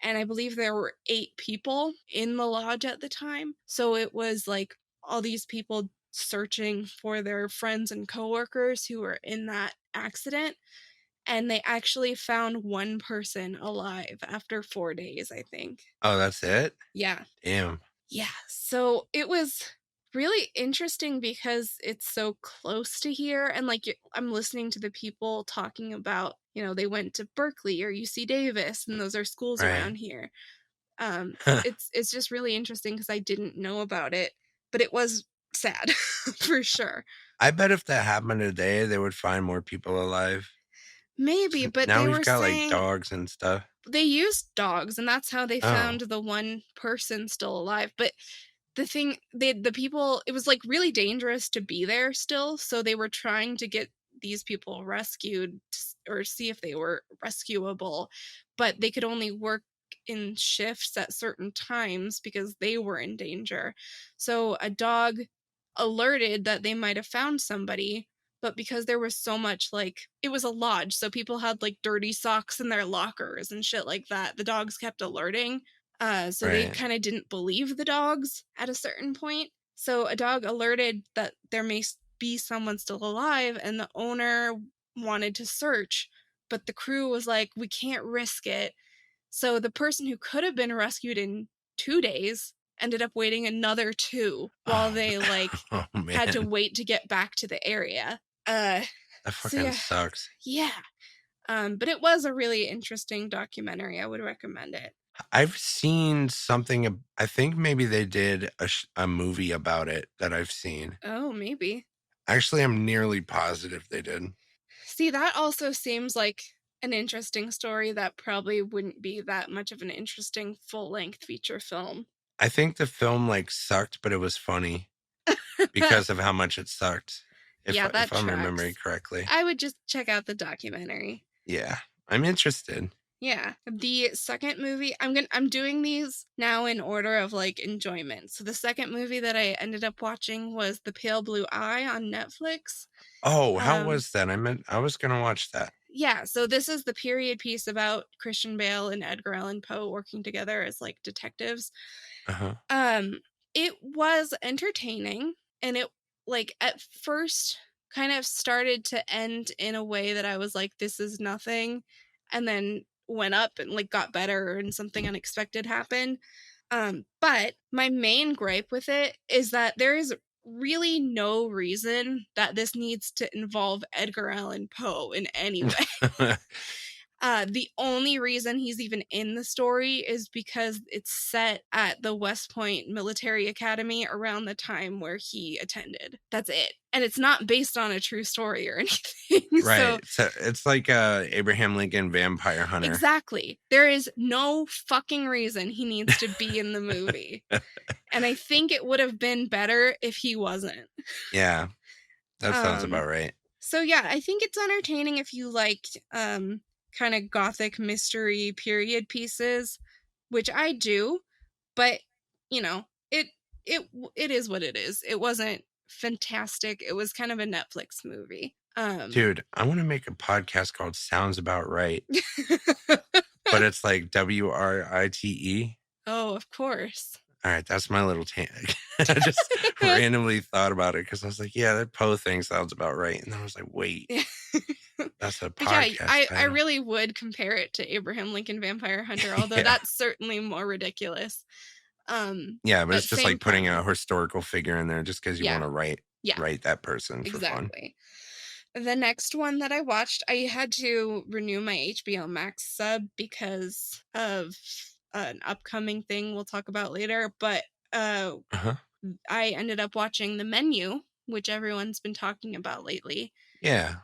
And I believe there were 8 people in the lodge at the time. So it was like all these people searching for their friends and coworkers who were in that accident. And they actually found one person alive after 4 days, I think. Oh, that's it? Yeah. Damn. Yeah. So it was really interesting because it's so close to here. And like I'm listening to the people talking about, you know, they went to Berkeley or UC Davis, and those are schools around here. It's just really interesting because I didn't know about it, but it was sad for sure. I bet if that happened today, they would find more people alive. Maybe, but now they we've were got saying like dogs and stuff. They used dogs, and that's how they found the one person still alive. But the thing, the people, it was like really dangerous to be there still, so they were trying to get these people rescued or see if they were rescuable, but they could only work in shifts at certain times because they were in danger. So a dog alerted that they might have found somebody, but because there was so much, like, it was a lodge, so people had like dirty socks in their lockers and shit like that, the dogs kept alerting. So they kind of didn't believe the dogs at a certain point. So a dog alerted that there may be someone still alive, and the owner wanted to search, but the crew was like, we can't risk it. So the person who could have been rescued in 2 days ended up waiting another 2 while Oh, they, like, oh had to man, wait to get back to the area. that So fucking yeah. sucks. Yeah. But it was a really interesting documentary. I would recommend it. I've seen something. I think maybe they did a movie about it that I've seen. Oh, maybe. Actually, I'm nearly positive they did. See, that also seems like an interesting story that probably wouldn't be that much of an interesting full-length feature film. I think the film like sucked, but it was funny because of how much it sucked. Yeah, that If I'm remembering tracks. correctly. I would just check out the documentary. Yeah, I'm interested. Yeah. The second movie, I'm doing these now in order of like enjoyment. So the second movie that I ended up watching was The Pale Blue Eye on Netflix. Oh, how Um was that? I was gonna watch that. yeah, so this is the period piece about Christian Bale and Edgar Allan Poe working together as like detectives. Uh-huh. Um it was entertaining, and it like at first kind of started to end in a way that I was like, this is nothing, and then went up and like got better and something unexpected happened. But my main gripe with it is that there is really no reason that this needs to involve Edgar Allan Poe in any way. The only reason he's even in the story is because it's set at the West Point Military Academy around the time where he attended. That's it. And it's not based on a true story or anything. So Right. So it's like Abraham Lincoln Vampire Hunter. exactly. There is no fucking reason he needs to be in the movie. And I think it would have been better if he wasn't. Yeah, that sounds Um, about right. so yeah, I think it's entertaining if you liked kind of gothic mystery period pieces, which I do, but you know, it is what it is. It wasn't fantastic. It was kind of a Netflix movie. Dude, I want to make a podcast called Sounds About Right, but it's like WRITE. Oh, of course. All right, that's my little I just randomly thought about it because I was like, yeah, that Poe thing sounds about right. And then I was like, wait, that's a But yeah, podcast I title. really would compare it to Abraham Lincoln Vampire Hunter, although Yeah. that's certainly more ridiculous. Yeah, but it's just same like putting a premise. historical figure in there just because you Yeah. want to write Yeah, that person for fun. exactly. The next one that I watched, I had to renew my HBO Max sub because of an upcoming thing we'll talk about later. But Uh-huh. I ended up watching The Menu, which everyone's been talking about lately. Yeah.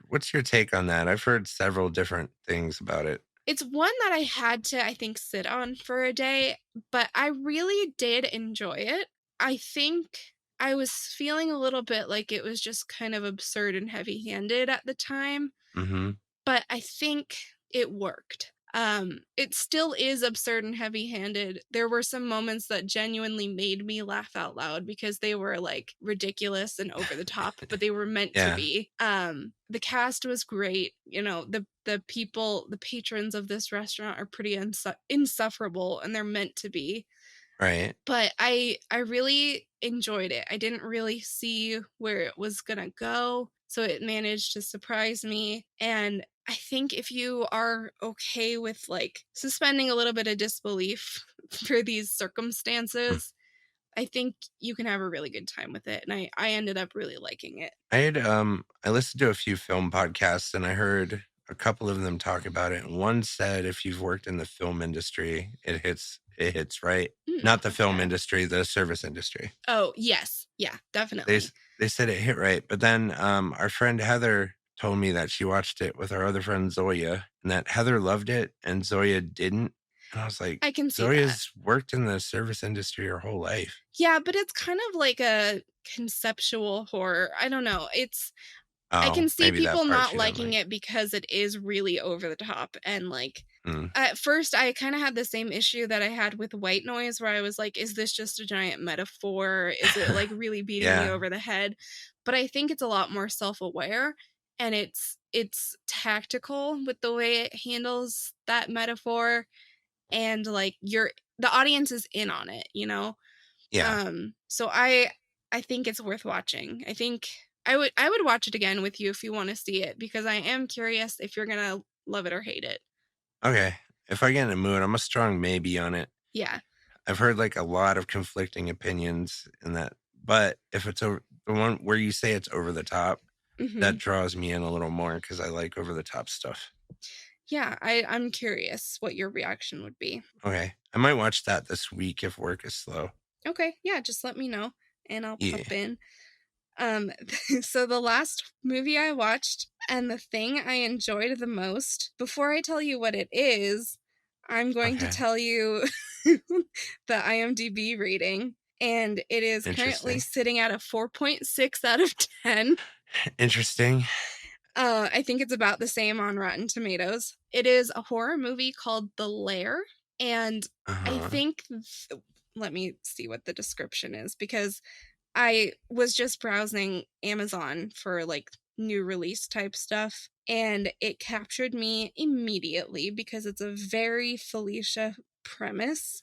What's your take on that? I've heard several different things about it. It's one that I had to, I think, sit on for a day, but I really did enjoy it. I think I was feeling a little bit like it was just kind of absurd and heavy-handed at the time, Mm-hmm. but I think it worked. It still is absurd and heavy-handed. There were some moments that genuinely made me laugh out loud because they were like ridiculous and over the top, but they were meant to Yeah. be. The cast was great. You know, the people, the patrons of this restaurant are pretty insufferable, and they're meant to be. Right. But I really enjoyed it. I didn't really see where it was gonna go, so it managed to surprise me. And I think if you are okay with like suspending a little bit of disbelief for these circumstances, I think you can have a really good time with it. And I ended up really liking it. I listened to a few film podcasts and I heard a couple of them talk about it. And one said if you've worked in the film industry, it hits right. Not the film industry, the service industry. Oh, yes. Yeah, definitely. They said it hit right. But then our friend Heather told me that she watched it with our other friend Zoya and that Heather loved it and Zoya didn't. And I was like, I can see Zoya's worked in the service industry her whole life. Yeah, but it's kind of like a conceptual horror. I don't know. I can see people not liking it because it is really over the top. And like at first I kind of had the same issue that I had with White Noise, where I was like, is this just a giant metaphor? Is it like really beating me over the head? But I think it's a lot more self-aware, and it's tactical with the way it handles that metaphor, and like the audience is in on it, you know? Yeah. So I think it's worth watching. I think I would watch it again with you if you want to see it, because I am curious if you're gonna love it or hate it. Okay. if I get in a mood, I'm a strong maybe on it. Yeah. I've heard like a lot of conflicting opinions in that, but if it's the one where you say it's over the top, that draws me in a little more because I like over the top stuff. Yeah, I'm curious what your reaction would be. Okay, I might watch that this week if work is slow. Okay, yeah, just let me know and I'll Yeah. pop in. So the last movie I watched and the thing I enjoyed the most, before I tell you what it is, I'm going to Okay. tell you the IMDb rating. And it is currently Interesting. sitting at a 4.6 out of 10. Interesting. I think it's about the same on Rotten Tomatoes. It is a horror movie called The Lair. And I think, let me see what the description is, because I was just browsing Amazon for like new release type stuff, and it captured me immediately because it's a very Felicia premise.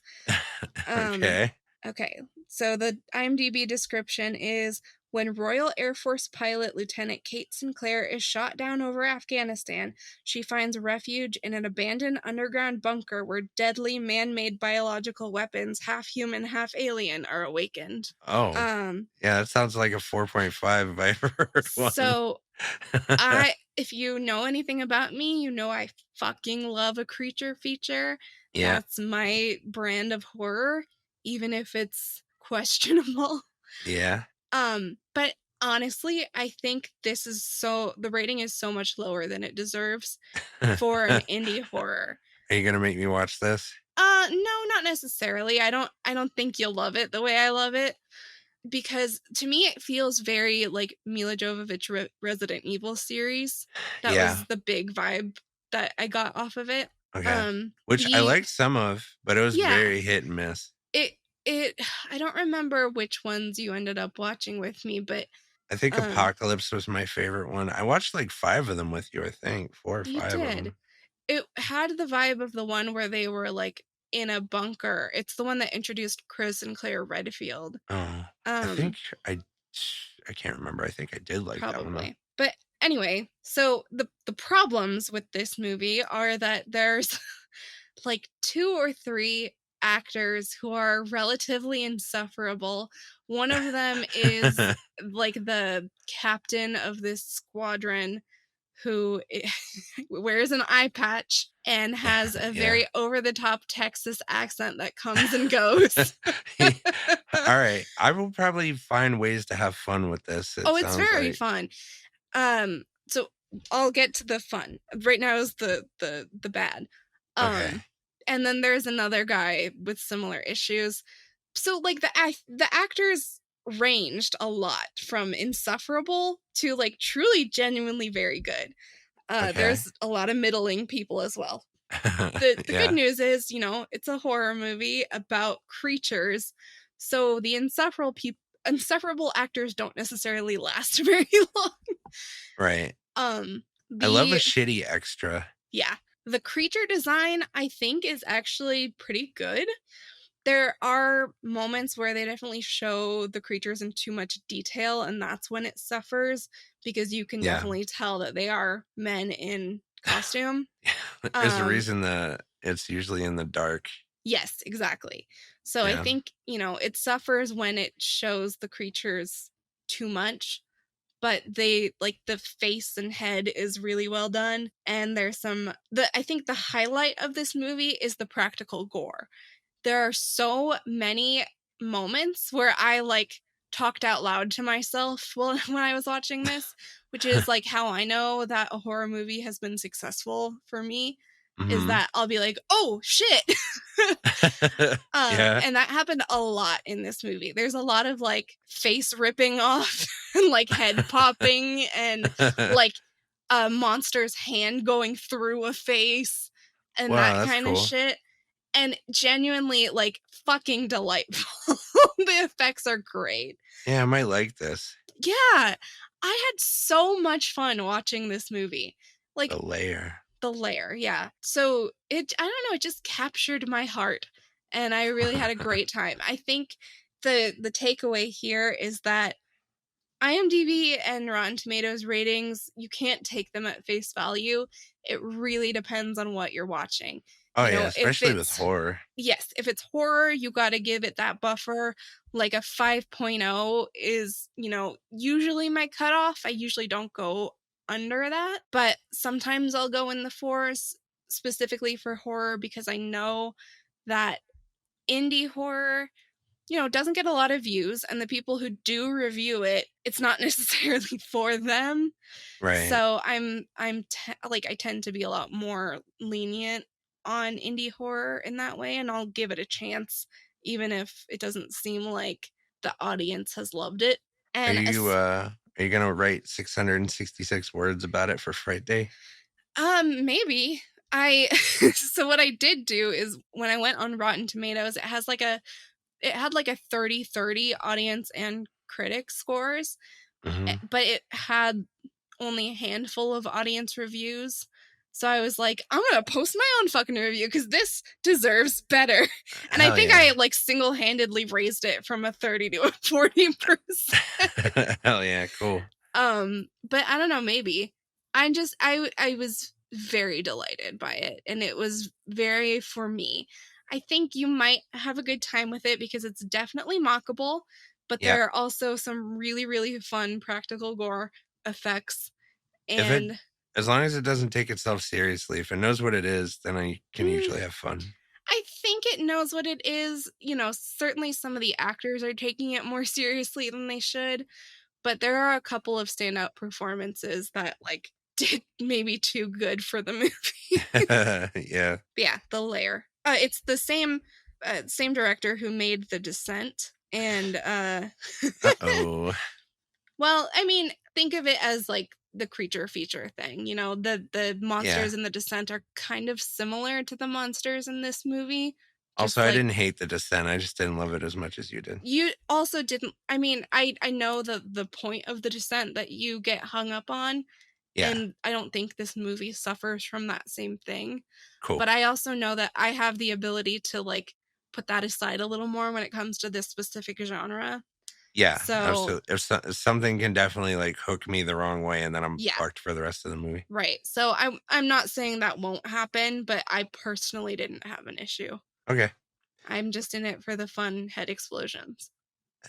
Okay. Okay, so the IMDb description is: when Royal Air Force pilot Lieutenant Kate Sinclair is shot down over Afghanistan, she finds refuge in an abandoned underground bunker where deadly man-made biological weapons, half human, half alien, are awakened. Oh, yeah, that sounds like a 4.5 if I ever heard one. So if you know anything about me, you know I fucking love a creature feature. Yeah. That's my brand of horror, even if it's questionable. Yeah. But honestly, I think the rating is so much lower than it deserves for an indie horror. Are you gonna make me watch this? No, not necessarily. I don't think you'll love it the way I love it, because to me it feels very like Mila Jovovich Resident Evil series. That was the big vibe that I got off of it. Okay. Which I liked some of, but it was very hit and miss. I don't remember which ones you ended up watching with me, but I think Apocalypse was my favorite one. I watched like 5 of them with you, I think. 4 or 5 of them. It had the vibe of the one where they were like in a bunker. It's the one that introduced Chris and Claire Redfield. Oh, I think I can't remember. I think I did like that one though. But anyway, so the problems with this movie are that there's like 2 or 3 actors who are relatively insufferable. One of them is like the captain of this squadron who wears an eye patch and has a very over-the-top Texas accent that comes and goes. All right. I will probably find ways to have fun with this. It's very fun. So I'll get to the fun. Right now is the bad. Okay. And then there's another guy with similar issues. So like the actors ranged a lot from insufferable to like truly genuinely very good. There's a lot of middling people as well. The good news is, it's a horror movie about creatures, so the insufferable actors don't necessarily last very long. Right. I love a shitty extra. Yeah. The creature design, I think, is actually pretty good. There are moments where they definitely show the creatures in too much detail, and that's when it suffers, because you can definitely tell that they are men in costume. There's a reason that it's usually in the dark. Yes, exactly. So I think, it suffers when it shows the creatures too much, but they like the face and head is really well done. And there's I think the highlight of this movie is the practical gore. There are so many moments where I like talked out loud to myself when I was watching this, which is like how I know that a horror movie has been successful for me, is that I'll be like, oh shit. And that happened a lot in this movie. There's a lot of like face ripping off and like head popping and like a monster's hand going through a face and that kind of shit. And genuinely, like, fucking delightful. The effects are great. Yeah, I might like this. Yeah. I had so much fun watching this movie. Like The Lair, yeah. So I don't know, it just captured my heart. And I really had a great time. I think the takeaway here is that IMDb and Rotten Tomatoes ratings, you can't take them at face value. It really depends on what you're watching. Oh, You yeah, know, if especially with it's horror. yes, if it's horror, you got to give it that buffer. Like a 5.0 is, you know, usually my cutoff. I usually don't go under that, but sometimes I'll go in the fours specifically for horror because I know that indie horror, you know, doesn't get a lot of views, and the people who do review it, it's not necessarily for them. Right. So like I tend to be a lot more lenient on indie horror in that way, and I'll give it a chance even if it doesn't seem like the audience has loved it. And Are you gonna write 666 words about it for Fright Day? maybe I so what I did do is when I went on Rotten Tomatoes, it had like a 30-30 audience and critic scores, Mhm. but it had only a handful of audience reviews. So I was like, I'm gonna post my own fucking review because this deserves better. And I Hell think yeah. I like single-handedly raised it from a 30 to a 40%. Hell yeah, cool. But I don't know, maybe. I was very delighted by it, and it was very for me. I think you might have a good time with it because it's definitely mockable, but Yeah. there are also some really, really fun practical gore effects. If it And As long as it doesn't take itself seriously, if it knows what it is, then I can mm, usually have fun. I think it knows what it is. You know, certainly some of the actors are taking it more seriously than they should, but there are a couple of standout performances that like did maybe too good for the movie. Yeah. Yeah, The Lair. It's the same director who made The Descent, and Uh-oh. well, I mean, think of it as like the creature feature thing. You know, the monsters Yeah. in The Descent are kind of similar to the monsters in this movie. Also, Just I like didn't hate The Descent. I just didn't love it as much as you did. you also didn't. I mean, I know the point of The Descent that you get hung up on, Yeah. and I don't think this movie suffers from that same thing. Cool. But I also know that I have the ability to like put that aside a little more when it comes to this specific genre. Yeah, So absolutely. If something can definitely like hook me the wrong way, and then I'm yeah, fucked for the rest of the movie. right. So I'm not saying that won't happen, but I personally didn't have an issue. Okay. I'm just in it for the fun head explosions.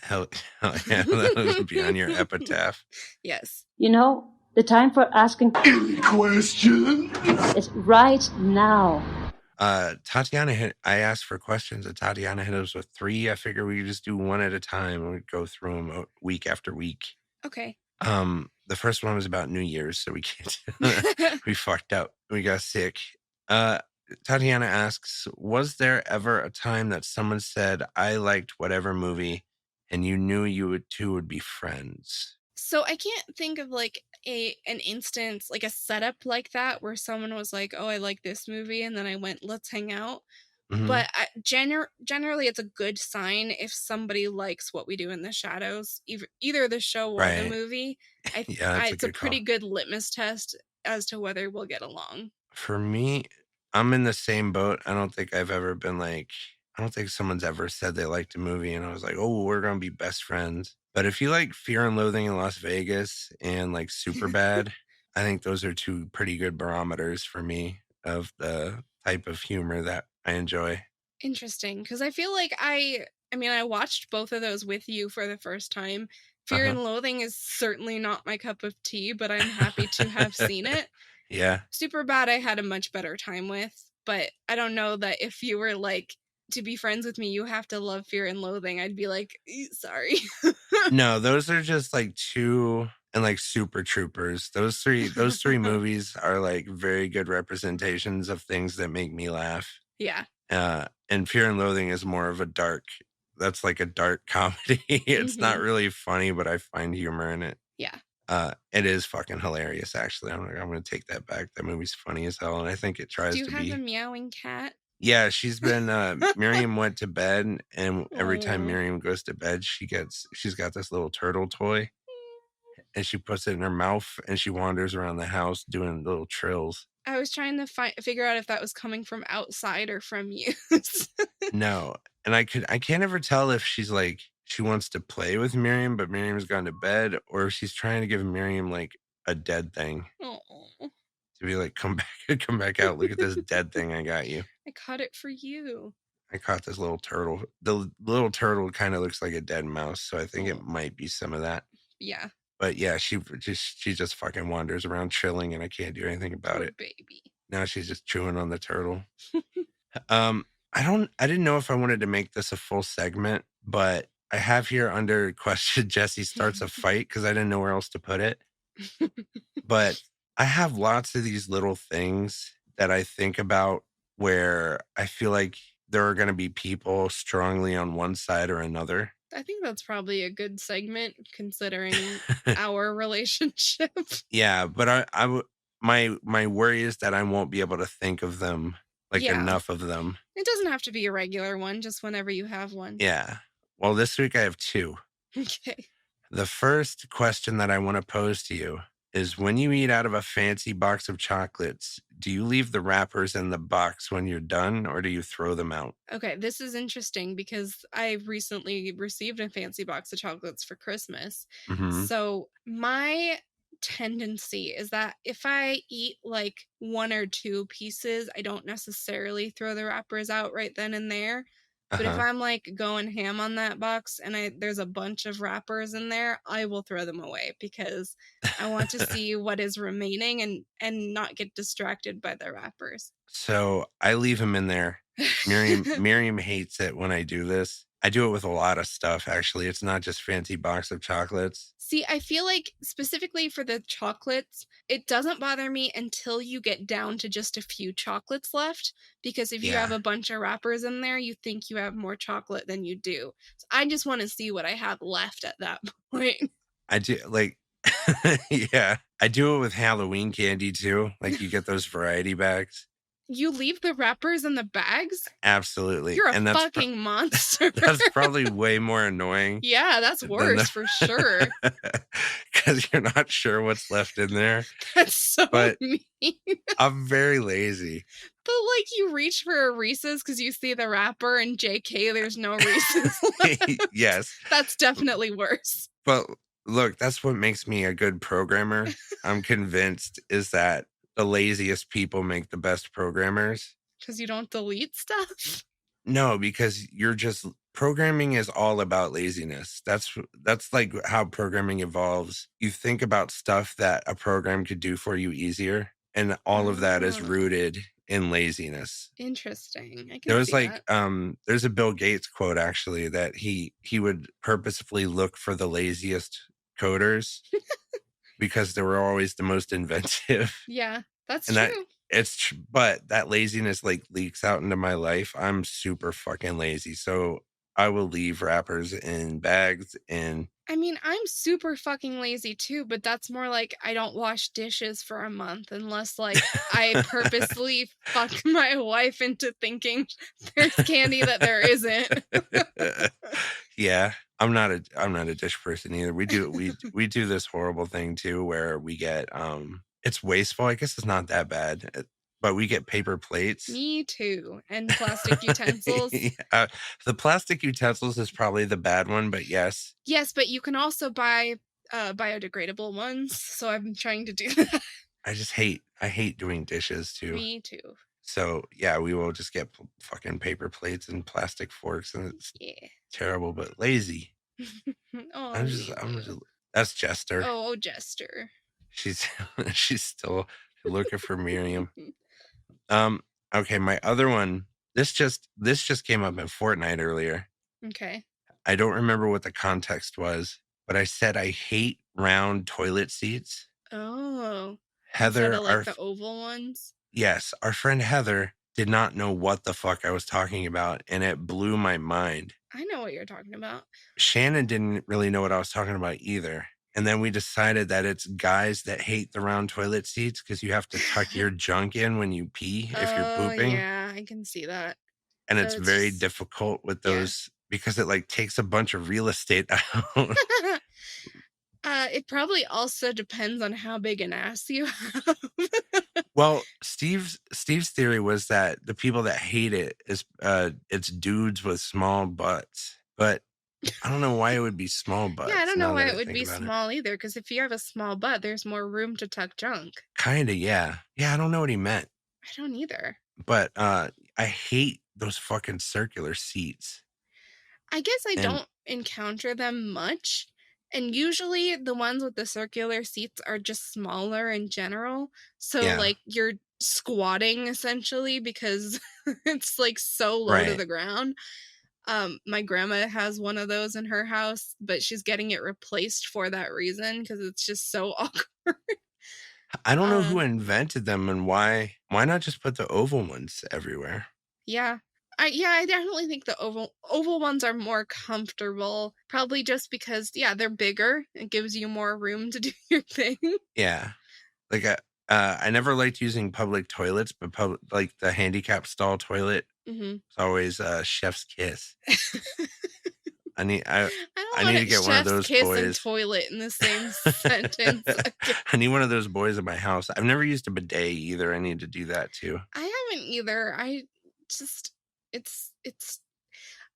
Hell yeah, that would be on your epitaph. Yes. You know, the time for asking Question? is right now. Tatiana I asked for questions, and Tatiana hit us with 3. I figured we could just do one at a time, and we'd go through them week after week. Okay. The first one was about New Year's, so we can't. We fucked up. We got sick. Tatiana asks, was there ever a time that someone said, I liked whatever movie, and you knew you two would be friends? So I can't think of like an instance, like a setup like that where someone was like, "Oh, I like this movie," and then I went, "Let's hang out." Mhm. But generally, it's a good sign if somebody likes What We Do in the Shadows, either the show or the Right. movie. Yeah, that's a It's a good pretty call. good litmus test as to whether we'll get along. For me, I'm in the same boat. I don't think I've ever been like, I don't think someone's ever said they liked a movie and I was like, oh, we're going to be best friends. But if you like Fear and Loathing in Las Vegas and like Superbad, I think those are 2 pretty good barometers for me of the type of humor that I enjoy. Interesting, because I feel like I mean, I watched both of those with you for the first time. Fear Uh-huh. and Loathing is certainly not my cup of tea, but I'm happy to have seen it. Yeah. Superbad I had a much better time with, but I don't know that if you were like, to be friends with me, you have to love Fear and Loathing, I'd be like, sorry. No, those are just like 2, and like Super Troopers. Those 3 movies are like very good representations of things that make me laugh. Yeah. And Fear and Loathing is more of that's like a dark comedy. It's not really funny, but I find humor in it. Yeah. It is fucking hilarious, actually. I'm going to take that back. That movie's funny as hell, and I think it tries Do you to have be. a meowing cat? Yeah, she's been. Miriam went to bed, and every time Aw. Miriam goes to bed, she's got this little turtle toy, and she puts it in her mouth, and she wanders around the house doing little trills. I was trying to figure out if that was coming from outside or from you. No, and I can't ever tell if she's like she wants to play with Miriam, but Miriam's gone to bed, or if she's trying to give Miriam like a dead thing Aw. to be like, come back out, look at this dead thing I got you. I caught it for you. I caught this little turtle. The little turtle kind of looks like a dead mouse, so I think it might be some of that. Yeah. But yeah, she just fucking wanders around chilling, and I can't do anything about Poor it. baby. Now she's just chewing on the turtle. I didn't know if I wanted to make this a full segment, but I have here under question Jesse starts a fight because I didn't know where else to put it. But I have lots of these little things that I think about where I feel like there are going to be people strongly on one side or another. I think that's probably a good segment considering our relationship. Yeah, but my worry is that I won't be able to think of them, like enough of them. It doesn't have to be a regular one, just whenever you have one. Yeah. Well, this week I have two. Okay. The first question that I want to pose to you is, when you eat out of a fancy box of chocolates, do you leave the wrappers in the box when you're done, or do you throw them out? Okay, this is interesting because I recently received a fancy box of chocolates for Christmas. Mm-hmm. So my tendency is that if I eat like one or two pieces, I don't necessarily throw the wrappers out right then and there. But if I'm like going ham on that box and there's a bunch of wrappers in there, I will throw them away because I want to see what is remaining and not get distracted by the wrappers. So I leave them in there. Miriam hates it when I do this. I do it with a lot of stuff, actually. It's not just fancy box of chocolates. See, I feel like specifically for the chocolates, it doesn't bother me until you get down to just a few chocolates left. Because if you have a bunch of wrappers in there, you think you have more chocolate than you do. So I just want to see what I have left at that point. I do, like, yeah. I do it with Halloween candy, too. Like, you get those variety bags. You leave the wrappers in the bags? Absolutely. You're a fucking monster. That's probably way more annoying. Yeah, that's worse for sure. Because you're not sure what's left in there. That's so mean. I'm very lazy. But like you reach for a Reese's because you see the wrapper and JK, there's no Reese's left. Yes. That's definitely worse. But look, that's what makes me a good programmer. I'm convinced is that the laziest people make the best programmers. Because you don't delete stuff? No, because programming is all about laziness. That's like how programming evolves. You think about stuff that a program could do for you easier, and all of that is rooted in laziness. Interesting. I can There was see that. There's a Bill Gates quote actually that he would purposefully look for the laziest coders because they were always the most inventive. Yeah, that's true. But that laziness like leaks out into my life. I'm super fucking lazy. So I will leave wrappers in bags and I mean, I'm super fucking lazy too, but that's more like I don't wash dishes for a month unless like I purposely fuck my wife into thinking there's candy that there isn't. Yeah. I'm not a dish person either. We do this horrible thing too where we get it's wasteful. I guess it's not that bad. But we get paper plates. Me too. And plastic utensils. The plastic utensils is probably the bad one, but yes. Yes, but you can also buy biodegradable ones. So I'm trying to do that. I hate doing dishes too. Me too. So yeah, we will just get fucking paper plates and plastic forks, and it's terrible, but lazy. Oh, that's Jester. Oh, Jester. She's still looking for Miriam. Okay, my other one. This just came up in Fortnite earlier. Okay. I don't remember what the context was, but I said I hate round toilet seats. Oh. Heather, the oval ones? Yes, our friend Heather did not know what the fuck I was talking about, and it blew my mind. I know what you're talking about. Shannon didn't really know what I was talking about either. And then we decided that it's guys that hate the round toilet seats because you have to tuck your junk in when you pee if you're pooping. Yeah, I can see that. And it's very difficult with those because it like takes a bunch of real estate out. It probably also depends on how big an ass you have. Well, Steve's theory was that the people that hate it is it's dudes with small butts. But I don't know why it would be small butts. Yeah, I don't know why it would be small either, because if you have a small butt, there's more room to tuck junk. Kinda, yeah. Yeah, I don't know what he meant. I don't either. But I hate those fucking circular seats. I guess I And- don't encounter them much. And usually the ones with the circular seats are just smaller in general. So Yeah. like you're squatting essentially because it's like so low to Right. the ground. My grandma has one of those in her house, but she's getting it replaced for that reason because it's just so awkward. I don't know who invented them and why. Why not just put the oval ones everywhere? Yeah. I definitely think the oval ones are more comfortable. Probably just because they're bigger. It gives you more room to do your thing. Yeah. Like I never liked using public toilets, but like the handicap stall toilet, it's always chef's kiss. I need to get one of those kiss boys. and toilet in the same sentence. I need one of those boys at my house. I've never used a bidet either. I need to do that too. I haven't either. I just it's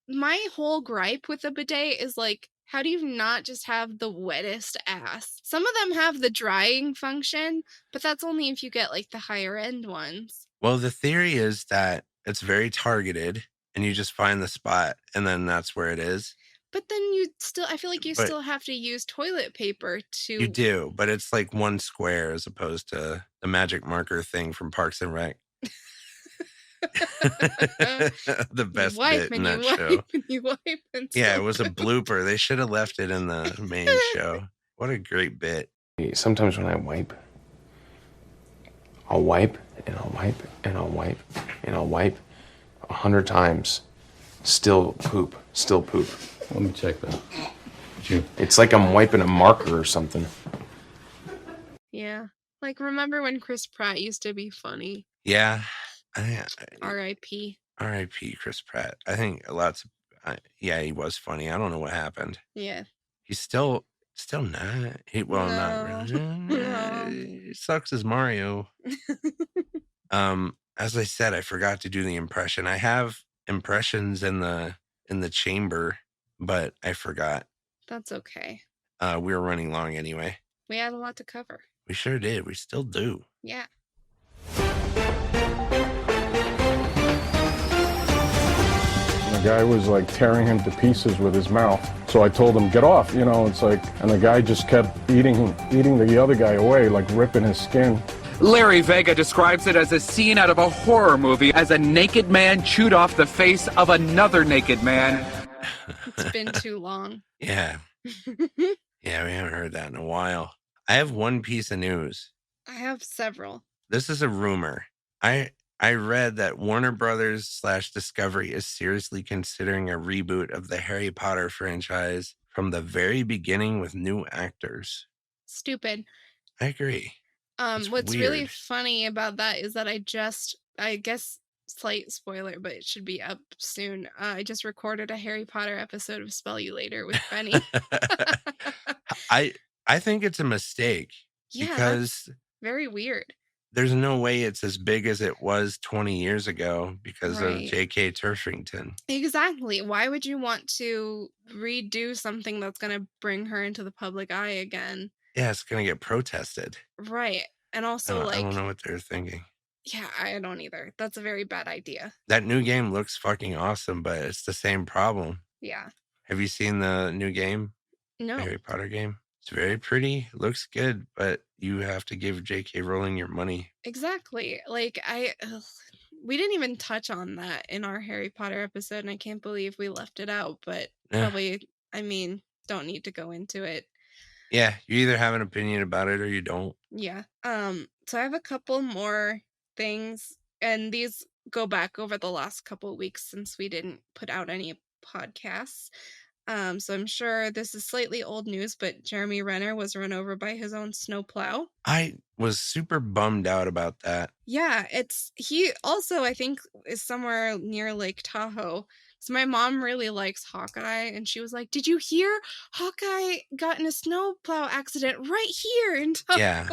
my whole gripe with a bidet is like, how do you not just have the wettest ass? Some of them have the drying function, but that's only if you get like the higher end ones. Well, the theory is that it's very targeted and you just find the spot and then that's where it is. But then I feel like you still have to use toilet paper to... You do, but it's like one square as opposed to the magic marker thing from Parks and Rec. The best bit in that show. Yeah, it was a blooper. They should have left it in the main show. What a great bit. Sometimes when I wipe, I'll wipe and I'll wipe and I'll wipe and I'll wipe 100 times. Still poop. Let me check that. It's like I'm wiping a marker or something. Yeah. Like, remember when Chris Pratt used to be funny? Yeah. R.I.P. R.I.P. Chris Pratt. I think he was funny. I don't know what happened. Yeah. He's still not. Not really. No. He sucks as Mario. As I said, I forgot to do the impression. I have impressions in the chamber, but I forgot. That's okay. We were running long anyway. We had a lot to cover. We sure did. We still do. Yeah. The guy was like tearing him to pieces with his mouth. So I told him, get off, it's like, and the guy just kept eating the other guy away, like ripping his skin. Larry Vega describes it as a scene out of a horror movie as a naked man chewed off the face of another naked man. It's been too long. Yeah. Yeah, we haven't heard that in a while. I have one piece of news. I have several. This is a rumor. I read that Warner Brothers / Discovery is seriously considering a reboot of the Harry Potter franchise from the very beginning with new actors. Stupid. I agree. What's really funny about that is that I guess slight spoiler, but it should be up soon. I just recorded a Harry Potter episode of Spell You Later with Benny. I think it's a mistake. Yeah, because very weird. There's no way it's as big as it was 20 years ago because of J.K. Turfington. Exactly. Why would you want to redo something that's going to bring her into the public eye again? Yeah, it's going to get protested. Right. And also, I don't know what they're thinking. Yeah, I don't either. That's a very bad idea. That new game looks fucking awesome, but it's the same problem. Yeah. Have you seen the new game? No. The Harry Potter game? It's very pretty. Looks good, but you have to give J.K. Rowling your money. Exactly. Like, we didn't even touch on that in our Harry Potter episode, and I can't believe we left it out, but probably, don't need to go into it. Yeah, you either have an opinion about it or you don't. Yeah. So I have a couple more things, and these go back over the last couple weeks since we didn't put out any podcasts. So I'm sure this is slightly old news, but Jeremy Renner was run over by his own snowplow. I was super bummed out about that. Yeah, he also, I think, is somewhere near Lake Tahoe. So my mom really likes Hawkeye, and she was like, "Did you hear Hawkeye got in a snowplow accident right here in Tahoe?" Yeah.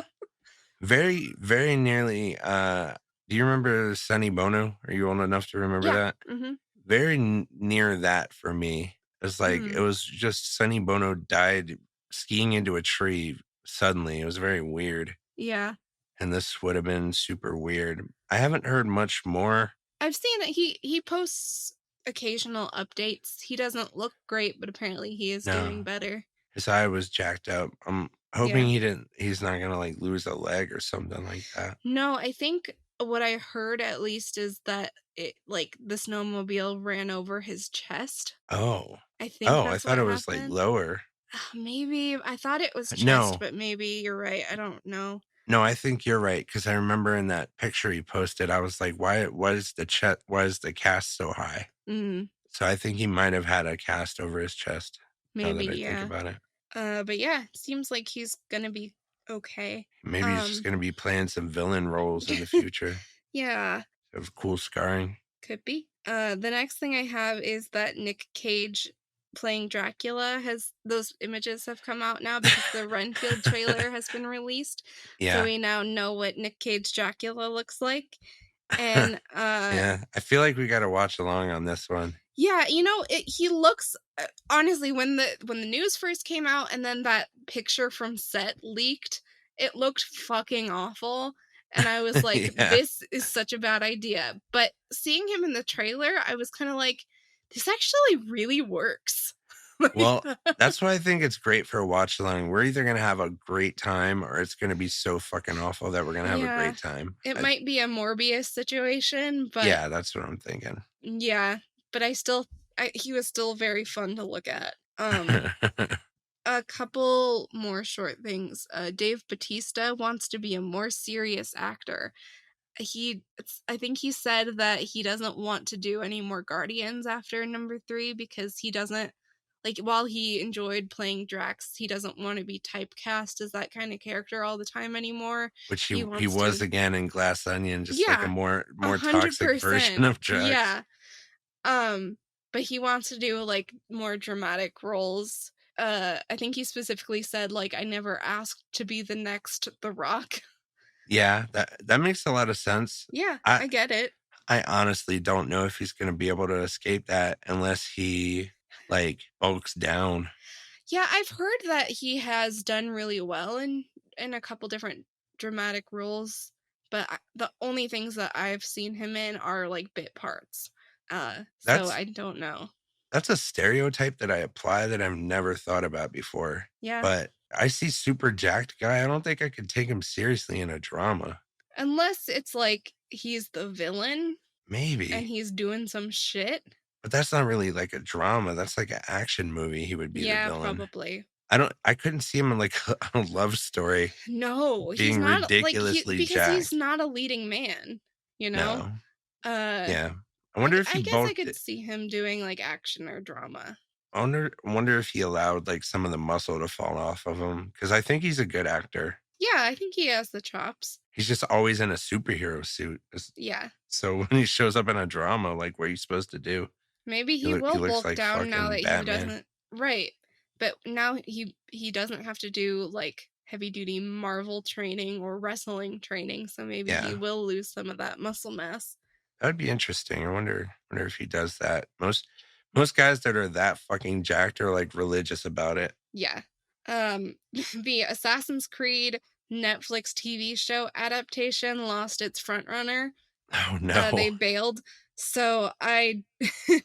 Very, very nearly. Do you remember Sonny Bono? Are you old enough to remember that? Mm-hmm. Very near that for me. It's like, it was just Sonny Bono died skiing into a tree suddenly. It was very weird. Yeah. And this would have been super weird. I haven't heard much more I've seen that he posts occasional updates. He doesn't look great, but apparently he is No. doing better. His eye was jacked up. I'm hoping he's not gonna like lose a leg or something like that. No, I think what I heard at least is that it like the snowmobile ran over his chest. Oh. I think I that's thought what it was like happened. lower. Maybe I thought it was chest, No. but maybe you're right. I don't know. No, I think you're right, because I remember in that picture he posted, I was like, why is the cast so high? Mm, So I think he might have had a cast over his chest. Now maybe that I think yeah. about it. But yeah, seems like he's gonna be okay. Maybe he's just gonna be playing some villain roles in the future. Yeah, Of cool scarring. could be. The next thing I have is that Nick Cage playing Dracula those images have come out now because the Renfield trailer has been released. Yeah. So we now know what Nick Cage Dracula looks like. And yeah, I feel like we got to watch along on this one. yeah, he looks honestly when the news first came out and then that picture from set leaked, it looked fucking awful. And I was like, Yeah. this is such a bad idea. But seeing him in the trailer, I was kind of like, this actually really works. Well, that's why I think it's great for a watch along. We're either going to have a great time or it's going to be so fucking awful that we're going to have a great time. It might be a Morbius situation, but yeah, that's what I'm thinking. Yeah, but he was still very fun to look at. A couple more short things. Dave Bautista wants to be a more serious actor. I think he said that he doesn't want to do any more Guardians after number 3 because he doesn't while he enjoyed playing Drax, he doesn't want to be typecast as that kind of character all the time anymore. Which he was again in Glass Onion, just like a more 100%. toxic version of Drax. Yeah. But he wants to do like more dramatic roles. I think he specifically said I never asked to be the next The Rock. Yeah, that makes a lot of sense. Yeah, I get it. I honestly don't know if he's going to be able to escape that unless he bulks down. Yeah, I've heard that he has done really well in a couple different dramatic roles, but the only things that I've seen him in are bit parts. So I don't know. That's a stereotype that I apply that I've never thought about before. Yeah. But I see super jacked guy. I don't think I could take him seriously in a drama. Unless it's he's the villain. Maybe. And he's doing some shit. But that's not really a drama. That's an action movie. He would be the villain. Yeah, probably. I couldn't see him in a love story. No, he's not ridiculously because jacked. he's not a leading man, No. Yeah. I wonder if I guess I could see him doing action or drama. I wonder if he allowed some of the muscle to fall off of him, because I think he's a good actor. Yeah, I think he has the chops. He's just always in a superhero suit. Yeah. So when he shows up in a drama, what are you supposed to do? Maybe he will bulk down now that Batman. He doesn't. Right. But now he doesn't have to do heavy duty Marvel training or wrestling training, so maybe he will lose some of that muscle mass. That would be interesting. I wonder if he does that. Most guys that are that fucking jacked are religious about it. Yeah. The Assassin's Creed Netflix TV show adaptation lost its frontrunner. Oh no. They bailed. So I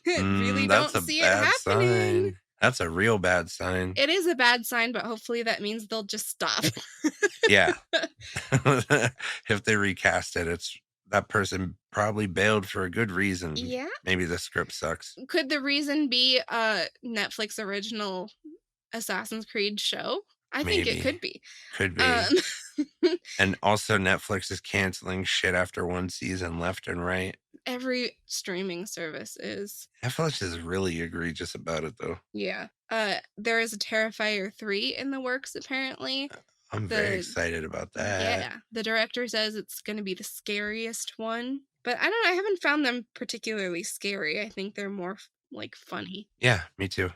really don't see it happening. Sign. That's a real bad sign. It is a bad sign, but hopefully that means they'll just stop. Yeah. If they recast it, that person probably bailed for a good reason. Yeah. Maybe the script sucks. Could the reason be a Netflix original Assassin's Creed show? I think it could be. Could be. And also Netflix is canceling shit after one season left and right. Every streaming service is. Netflix is really egregious about it, though. Yeah. There is a Terrifier 3 in the works, apparently. I'm very excited about that. Yeah. The director says it's going to be the scariest one. But I don't know. I haven't found them particularly scary. I think they're more funny. Yeah, me too.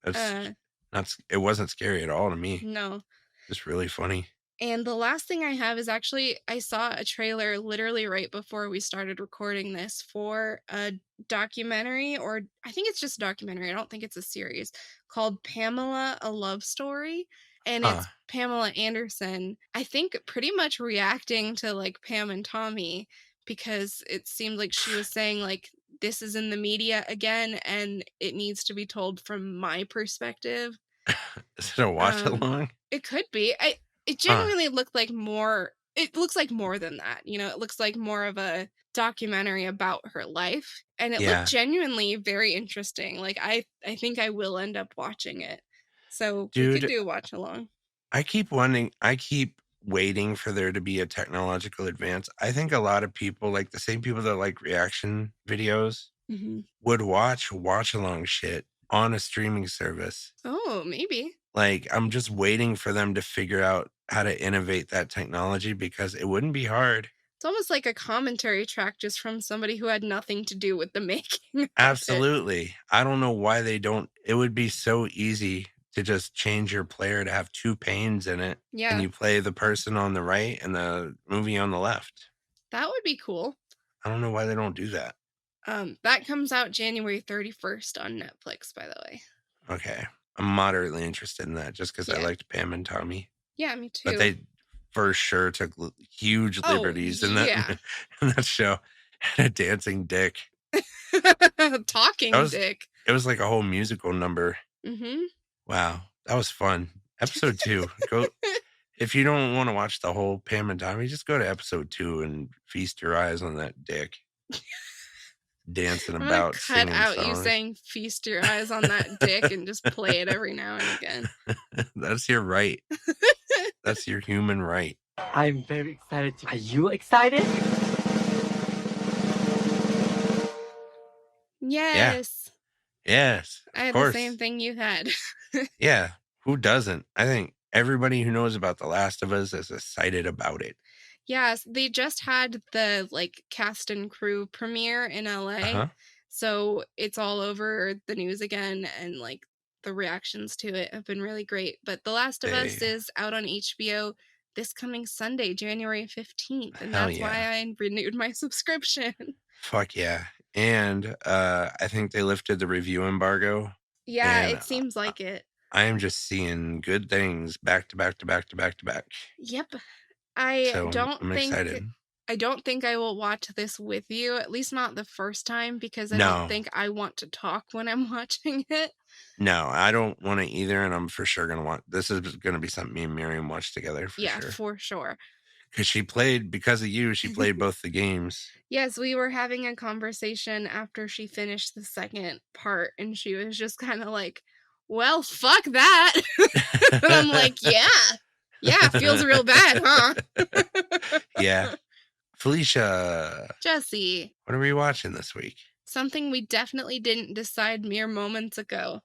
It wasn't scary at all to me. No. Just really funny. And the last thing I have is actually, I saw a trailer literally right before we started recording this for a documentary, or I think it's just a documentary. I don't think it's a series, called Pamela, A Love Story. And it's Pamela Anderson, I think pretty much reacting to Pam and Tommy, because it seemed like she was saying, like, this is in the media again, and it needs to be told from my perspective. Is it a watch along? It could be. It genuinely looked like more. It looks like more than that. You know, it looks like more of a documentary about her life, and it looked Yeah. genuinely very interesting. Like, I think I will end up watching it. So we Dude, could do a watch along. I keep waiting for there to be a technological advance. I think a lot of people, like the same people that like reaction videos, would watch along shit on a streaming service. Oh, maybe. Like, I'm just waiting for them to figure out how to innovate that technology because it wouldn't be hard. It's almost like a commentary track just from somebody who had nothing to do with the making of Absolutely. I don't know why they don't. It would be so easy to just change your player to have 2 panes in it. Yeah. And you play the person on the right and the movie on the left. That would be cool. I don't know why they don't do that. That comes out January 31st on Netflix, by the way. Okay. I'm moderately interested in that just because I Yeah. liked Pam and Tommy. Yeah, me too. But they for sure took huge liberties in that, yeah. in that show. And a dancing dick. Talking dick. It was like a whole musical number. Mm-hmm. Wow. That was fun. Episode 2. Go if you don't want to watch the whole Pam and Tommy, just go to episode 2 and feast your eyes on that dick. Dancing I'm about, cut singing out songs. you saying feast your eyes on that dick and just play it every now and again. That's your right. That's your human right. I'm very excited. Are you excited? Yes. Yes. I had of the course. same thing you had. Yeah. Who doesn't? I think everybody who knows about The Last of Us is excited about it. Yes, they just had the like cast and crew premiere in LA. So it's all over the news again, and like the reactions to it have been really great. But The Last of Us is out on HBO this coming Sunday, January 15th. And that's why I renewed my subscription. Fuck yeah. And I think they lifted the review embargo. Yeah, it seems like it. I am just seeing good things back to back to back to back to back. Yep. I'm excited. I don't think I will watch this with you, at least not the first time, because I don't think I want to talk when I'm watching it. No, I don't want to either, and I'm for sure going to want... This is going to be something me and Miriam watch together, for sure. Yeah, for sure. Because of you, she played both the games. Yes, we were having a conversation after she finished the second part, and she was just kind of like, well, fuck that. And I'm like, yeah, feels real bad, huh? Yeah. Felicia. Jesse. What are we watching this week? Something we definitely didn't decide mere moments ago.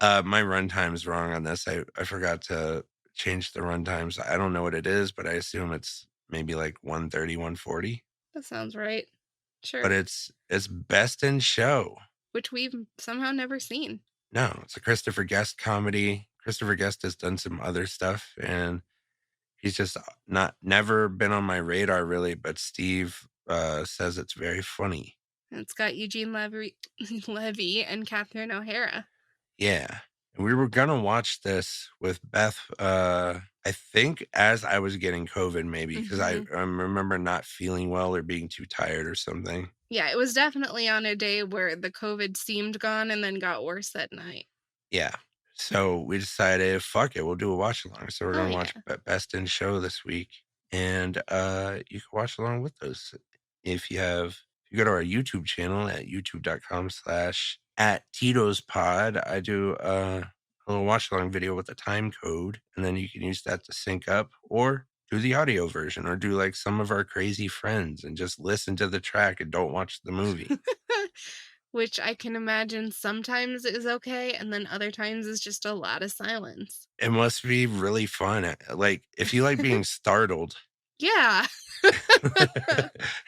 My runtime's wrong on this. I forgot to change the runtimes. I don't know what it is, but I assume it's maybe like 1:30, 1:40. That sounds right. Sure. But it's Best in Show, which we've somehow never seen. No, it's a Christopher Guest comedy. Christopher Guest has done some other stuff, and he's just never been on my radar really. But Steve says it's very funny. And it's got Eugene Levy and Catherine O'Hara. Yeah. We were going to watch this with Beth, I think as I was getting COVID, maybe, because I remember not feeling well or being too tired or something. Yeah, it was definitely on a day where the COVID seemed gone and then got worse that night. Yeah. So we decided, fuck it, we'll do a watch along. So we're going to watch Best in Show this week. And you can watch along with us if you go to our YouTube channel at youtube.com/@TitosPod. I do a little watch along video with a time code, and then you can use that to sync up or do the audio version or do like some of our crazy friends and just listen to the track and don't watch the movie. Which I can imagine sometimes is okay, and then other times is just a lot of silence. It must be really fun. Like, if you like being startled. Yeah.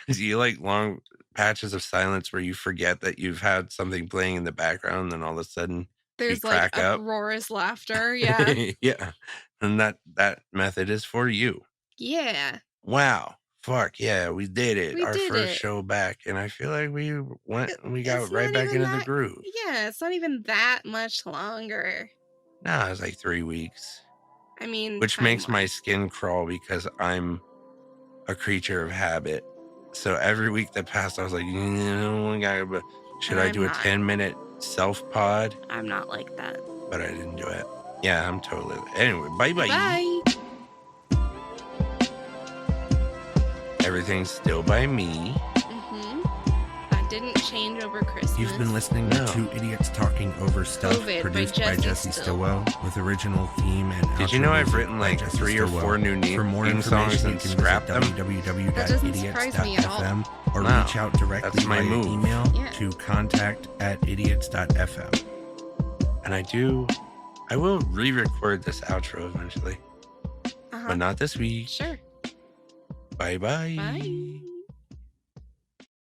Do you like long patches of silence where you forget that you've had something playing in the background, and then all of a sudden there's you crack like up? Uproarious laughter. Yeah. Yeah. And that method is for you. Yeah. Wow. Fuck yeah, we did it. We Our did first it. show back, and I feel like we got right back into the groove. Yeah, it's not even that much longer. Nah, it's like 3 weeks. I mean, which makes my skin crawl because I'm a creature of habit. So every week that passed, I was like, should I do a 10-minute self-pod? I'm not like that. But I didn't do it. Yeah, I'm totally... Anyway, bye-bye. Bye. Everything's still by me. That didn't change over Christmas. You've been listening to Two Idiots Talking Over Stuff, COVID produced by by Jesse Jesse Stillwell, with original theme and Did you know I've written like 3 or 4 new For more theme songs information, and you can scrapped visit them? That doesn't surprise me at all. www.idiots.fm or Wow, reach out directly that's my via move. email Yeah. to contact@idiots.fm. And I will re-record this outro eventually. But not this week. Sure. Bye-bye. Bye.